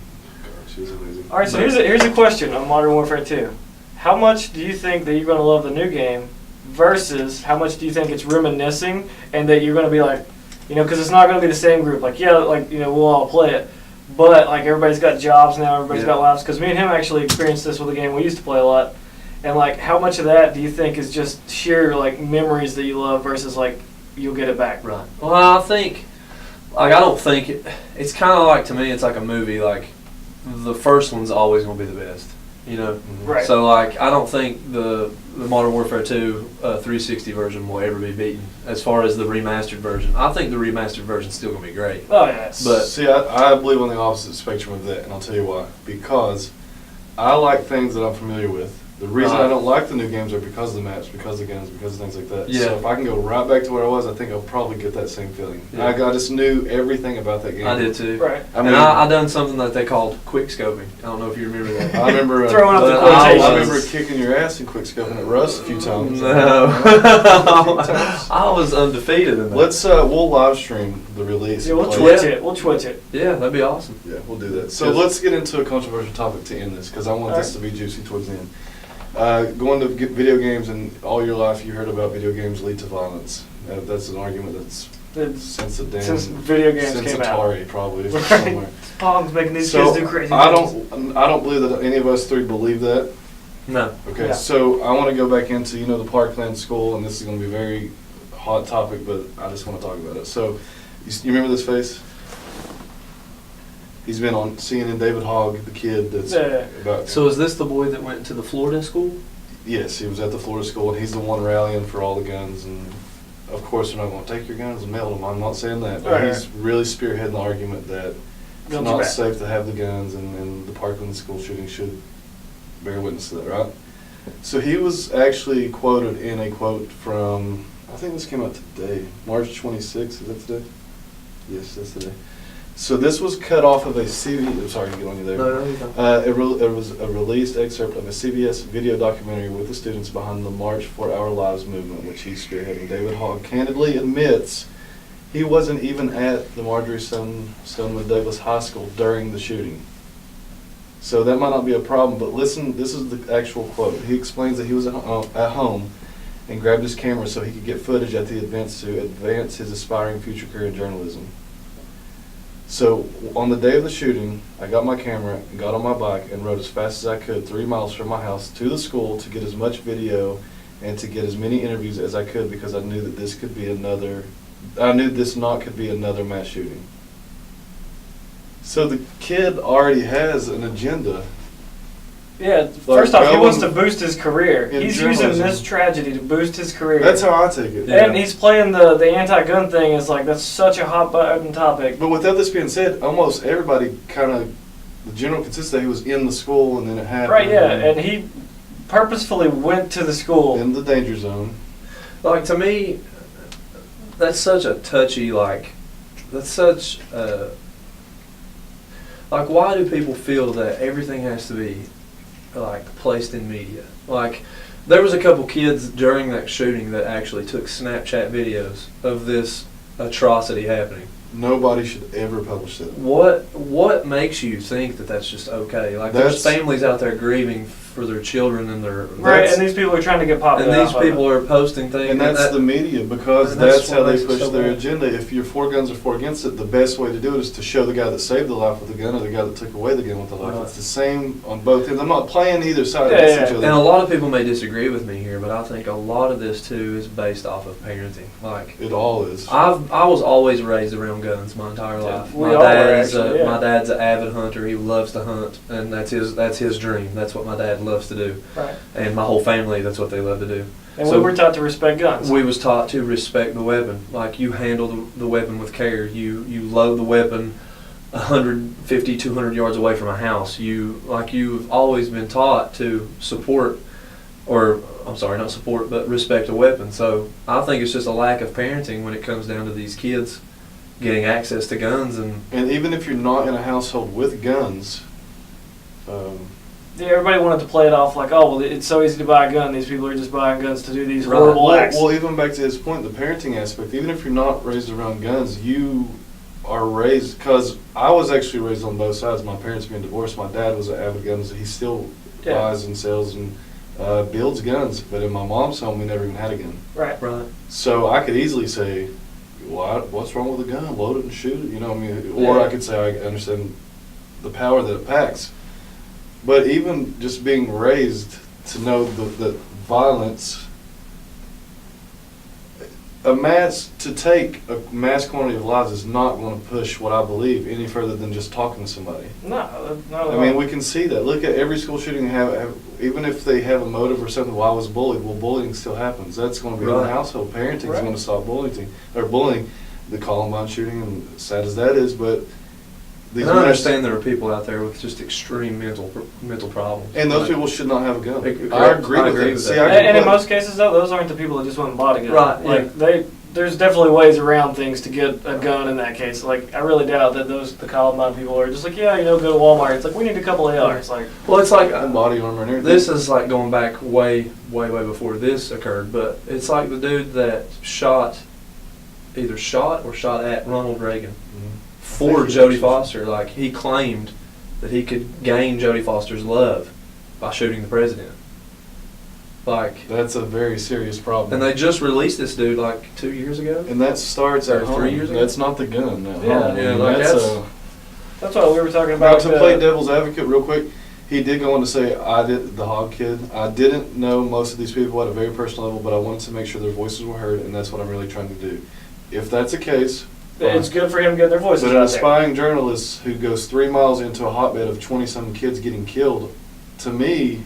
God, she was amazing. All right, so here's a question on Modern Warfare 2. How much do you think that you're going to love the new game versus how much do you think it's reminiscing and that you're going to be like, because it's not going to be the same group. Like, we'll all play it. But, like, everybody's got jobs now, everybody's got lives. Because me and him actually experienced this with a game we used to play a lot. And, like, how much of that do you think is just sheer, like, memories that you love versus, like, you'll get it back? Right. Well, I think, like, I don't think, it's kind of like, to me, it's like a movie. Like, the first one's always going to be the best, Right. So, like, I don't think the Modern Warfare 2 360 version will ever be beaten as far as the remastered version. I think the remastered version's still going to be great. Oh, yeah. But see, I believe on the opposite spectrum of that, and I'll tell you why. Because I like things that I'm familiar with. The reason I don't like the new games are because of the maps, because of the guns, because of things like that. Yeah. So if I can go right back to where I was, I think I'll probably get that same feeling. Yeah. I just knew everything about that game. I did too. Right. I done something that they called quick scoping. I don't know if you remember that. I remember throwing up the quotations. I remember kicking your ass in quick scoping at Russ a few times. No. I was undefeated in that. Let's we'll live stream the release. Yeah, we'll Twitch it. We'll Twitch it. Yeah, that'd be awesome. Yeah, we'll do that. So let's get into a controversial topic to end this because I want this to be juicy towards the end. Going to video games, and all your life you heard about video games lead to violence. That's an argument that's since video games came Atari out. Probably right. somewhere. Pong's making these kids do crazy I things. don't believe that any of us three believe that. No. Okay, Yeah. so I want to go back into, the Parkland School, and this is going to be a very hot topic, but I just want to talk about it. So, you remember this face? He's been on CNN, David Hogg, the kid that's about... So is this the boy that went to the Florida school? Yes, he was at the Florida school, and he's the one rallying for all the guns, and of course they're not going to take your guns and mail them. I'm not saying that, but Right. he's really spearheading the argument that it's Guns are not bad. safe to have the guns, and the Parkland school shooting should bear witness to that, right? So he was actually quoted in a quote from, I think this came out today, March 26th, is that today? Yes, that's today. So this was cut off of a I'm sorry to get on you there. No, you don't. It was a released excerpt of a CBS video documentary with the students behind the March for Our Lives movement, which he's spearheading. David Hogg candidly admits he wasn't even at the Marjorie Stoneman Douglas High School during the shooting. So that might not be a problem, but listen, this is the actual quote. He explains that he was at home and grabbed his camera so he could get footage at the events to advance his aspiring future career in journalism. So on the day of the shooting, I got my camera and got on my bike and rode as fast as I could 3 miles from my house to the school to get as much video and to get as many interviews as I could, because I knew that this could be another mass shooting. So the kid already has an agenda. Yeah, first off, he wants to boost his career. in He's using journalism. this tragedy to boost his career. That's how I take it. Yeah. And he's playing the anti-gun thing is like, that's such a hot button topic. But without this being said, almost everybody the general consensus that he was in the school and then it happened. Right, yeah, and he purposefully went to the school. in the danger zone. Like, to me, that's such a touchy, that's such, why do people feel that everything has to be, placed in media? Like, there was a couple kids during that shooting that actually took Snapchat videos of this atrocity happening. Nobody should ever publish that. What makes you think that that's just okay? Like, there's That's- families out there grieving for their children and their... Right, and these people are trying to get popular. And these off of people it. are posting things. And that's the media, because and that's that's how what they makes it push so their bad. agenda. If you're for guns or for against it, the best way to do it is to show the guy that saved the life with the gun or the guy that took away the gun with the life. Right. It's the same on both ends. I'm not playing either side Yeah, against yeah. each other. And a lot of people may disagree with me here, but I think a lot of this too is based off of parenting. Like, It all is. I was always raised around guns my entire life. We all were, actually, yeah. My dad's an avid hunter. He loves to hunt, and that's his dream. That's what my dad loves to do. Right. And my whole family, that's what they love to do. And So we were taught to respect guns. We was taught to respect the weapon. Like, you handle the weapon with care. You load the weapon 150, 200 yards away from a house. You've always been taught to support, or I'm sorry, not support, but respect a weapon. So I think it's just a lack of parenting when it comes down to these kids getting access to guns. And even if you're not in a household with guns, Yeah, everybody wanted to play it off like, oh, well, it's so easy to buy a gun. These people are just buying guns to do these Right. horrible acts. well, even back to his point, the parenting aspect, even if you're not raised around guns, you are raised, because I was actually raised on both sides. My parents being divorced, my dad was an avid guns. He still Yeah. buys and sells and builds guns, but in my mom's home, we never even had a gun. Right. Right. So I could easily say, what's wrong with a gun? Load it and shoot it, I mean, or Yeah. I could say I understand the power that it packs. But even just being raised to know that violence, to take a mass quantity of lives is not going to push what I believe any further than just talking to somebody. No, no. I mean, we can see that. Look at every school shooting even if they have a motive or something, well, I was bullied. Well, bullying still happens. That's going to be in the Right. household. Parenting is Right. going to stop bullying. The Columbine shooting, and sad as that is, but And I understand there are people out there with just extreme mental problems. And those Like, people should not have a gun. Correct. I agree I with agree that. with See, that. And in most cases, though, those aren't the people that just went and bought a gun. Right, Like, there's definitely ways around things to get a gun in that case. Like, I really doubt that the Columbine people are just like, yeah, go to Walmart. It's like, we need a couple of ARs. Like, Well, it's like and body armor and everything. this is like going back way before this occurred, but it's like the dude that either shot or shot at Ronald Reagan for Thank you, Jodie Jesus. Foster. Like, he claimed that he could gain Jodie Foster's love by shooting the president. Like, That's a very serious problem. and they just released this dude like 2 years ago. And that starts Or at home. 3 years ago? That's not the gun at Yeah, home. yeah, I mean, like that's that's- that's what we were talking now about. to play devil's advocate real quick. He did go on to say, the Hog Kid, I didn't know most of these people at a very personal level, but I wanted to make sure their voices were heard, and that's what I'm really trying to do. If that's the case, It's good for him to get their voices but out an there. aspiring journalist who goes 3 miles into a hotbed of 20-some kids getting killed, to me,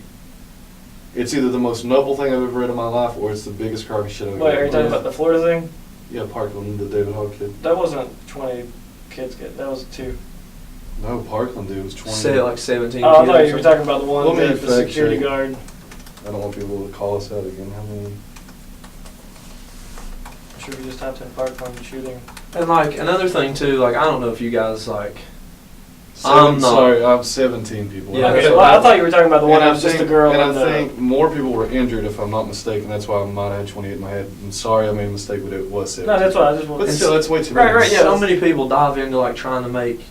it's either the most noble thing I've ever read in my life, or it's the biggest crappy shit I've ever Wait, are you read. talking about the Florida thing? Yeah, Parkland, the David Hogg kid. That wasn't 20 kids get. That was 2. No, Parkland dude was 20. Say like 17 Oh, I kids thought or you were something. talking about the one Let me that the fact security check. guard. I don't want people to call us out again. How many? I'm sure we just typed in Parkland shooting. And like another thing too, like I don't know if you guys like. I'm not- Sorry, I'm 17 people. Yeah, Okay, that's well, I thought you were talking about the one And that I was just think- a girl And and I the. think more people were injured, if I'm not mistaken. That's why I might have had 28 in my head. I'm sorry I made a mistake, but it was 17. No, that's what I just But wanted. still, that's way too Right, many. right, yeah. So many people dive into like trying to make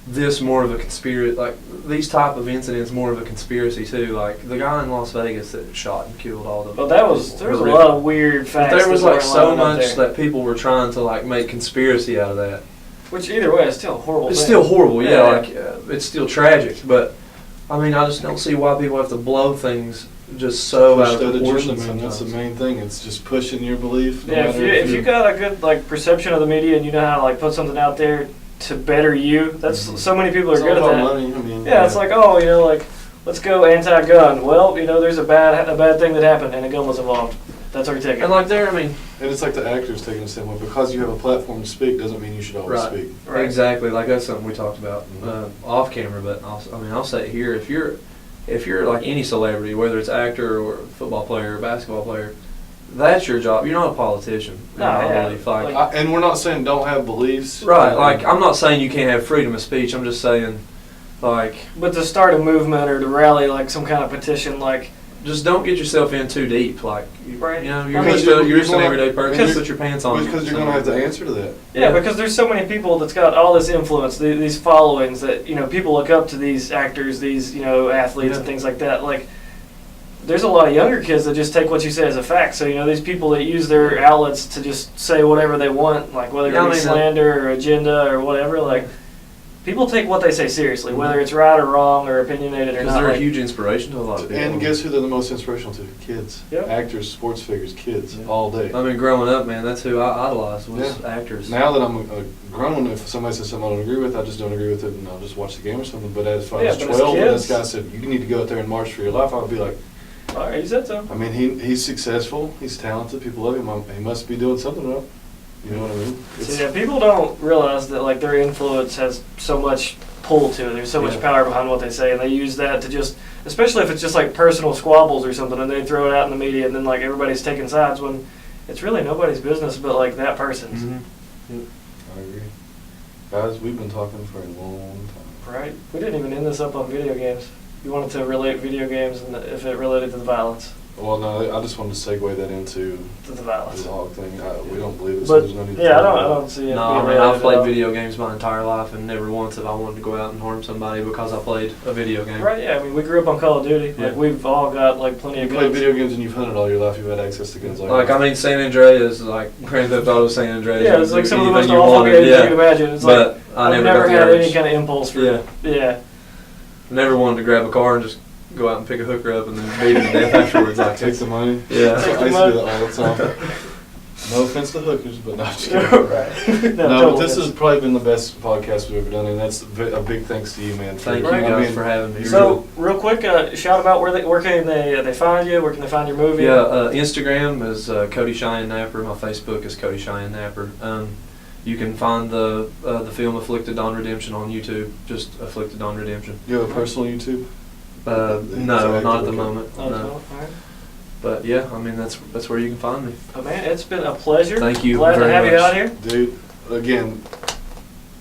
this more of a conspiracy, like these type of incidents more of a conspiracy too. Like the guy in Las Vegas that shot and killed all the. Well, there was a horrific- lot of weird facts. But there was that like were so lining up much there. that people were trying to like make conspiracy out of that. Which either way is still a horrible. It's thing. still horrible, yeah. Yeah. Like it's still tragic, but I mean, I just don't see why people have to blow things just so Push out of that proportion. agenda, man. That's the Sometimes. main thing. It's just pushing your belief. no Yeah, matter if you got a good like perception of the media and you know how to like put something out there to better you, that's Mhm. so many people are It's good all at about that. money. I mean, Yeah, it's like, oh, you know, like let's go anti-gun. Well, you know, there's a bad thing that happened and a gun was involved. That's our ticket. And like there, I mean, and it's like the actors taking the same way. Because you have a platform to speak doesn't mean you should always Right. speak. Right. exactly, like that's something we talked about Mhm. off camera. But I'll say it here: if you're like any celebrity, whether it's actor or football player or basketball player, that's your job. You're not a politician. in No, my yeah. belief. Like, And we're not saying don't have beliefs. right, like I'm not saying you can't have freedom of speech. I'm just saying, like, But to start a movement or to rally like some kind of petition, like just don't get yourself in too deep. Like, Right. you know, I you're mean, just you're you're just an gonna- everyday person. because- Put your pants on. Because you're going to have to answer to that. yeah, because there's so many people that's got all this influence, these followings that you know people look up to these actors, these you know athletes and Yeah. things like that. Like, there's a lot of younger kids that just take what you say as a fact. So you know these people that use their outlets to just say whatever they want, like whether Yeah, I it be mean, slander or agenda or whatever. Like, people take what they say seriously, whether it's right or wrong or opinionated or because not. they're a Like, huge inspiration to a lot of people. And guess who they're the most inspirational to? Kids. Yep. Actors, sports figures, kids, Yeah. all day. I mean, growing up, man, that's who I idolized was Yeah. actors. Now that I'm grown, if somebody says something I don't agree with, I just don't agree with it and I'll just watch the game or something. But if I Yeah, was but as 12 and kids- this guy said, you need to go out there and march for your life, I would be like, all right, you said so. I mean, he's successful, he's talented, people love him, he must be doing something right. You know what I mean? So, yeah, people don't realize that like their influence has so much pull to it. There's so much Yeah. power behind what they say, and they use that to just, especially if it's just like personal squabbles or something, and they throw it out in the media, and then like everybody's taking sides when it's really nobody's business but like that person's. Mhm. I agree. Guys, we've been talking for a long time. Right? We didn't even end this up on video games. You wanted to relate video games and if it related to the violence. Well, no, I just wanted to segue that into To the the violence. hog thing. We don't believe it, so But there's no need to yeah, I talk don't about it. see it. No, I being mean, related I've played at all. video games my entire life, and never once have I wanted to go out and harm somebody because I played a video game. Right? Yeah. I mean, we grew up on Call of Duty. Yeah. Like we've all got like plenty You of played guns. video games and you've hunted all your life. You've had access to guns. Like, I mean, San Andreas, like Grand Theft Auto San Andreas. Yeah, it's like some of the most anything you awful wanted, games yeah. you can imagine. It's But like I I've never never got the had any urge. kind of impulse for Yeah. Yeah. Never wanted to grab a car and just go out and pick a hooker up and then beat her to death afterwards. Like, Take the money. yeah. Take I the used to money. do that all the time. No offense to hookers, but no, I'm just kidding. Right. No, total but this offense. has probably been the best podcast we've ever done, and that's a big thanks to you, man. Thank you Right. guys for having me. So, real quick, shout about where can they find you? Where can they find your movie? Yeah, Instagram is Cody Cheyenne Napper. My Facebook is Cody Cheyenne Napper. You can find the film Afflicted on Redemption on YouTube. Just Afflicted on Redemption. You have a personal YouTube? No, not at the Okay. moment. Oh, No. all right. But yeah, I mean that's where you can find me. Oh, man, it's been a pleasure. Thank you Glad to very have you much. out here. Dude, again,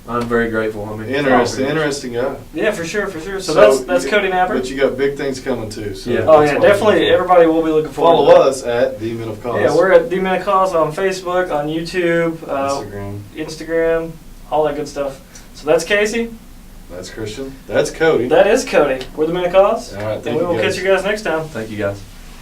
I'm very grateful. I mean, interesting guy. Yeah, for sure. So that's Cody Napper. But you got big things coming too. So Yeah. Oh that's yeah, why definitely. you Everybody will be looking forward. follow to us at The Men of Cause. Yeah, we're at D-Man Cause on Facebook, on YouTube, Instagram, all that good stuff. So that's Casey. That's Christian. That's Cody. That is Cody. We're the Men of Cause. All right, And thank we you will guys. catch you guys next time. Thank you guys.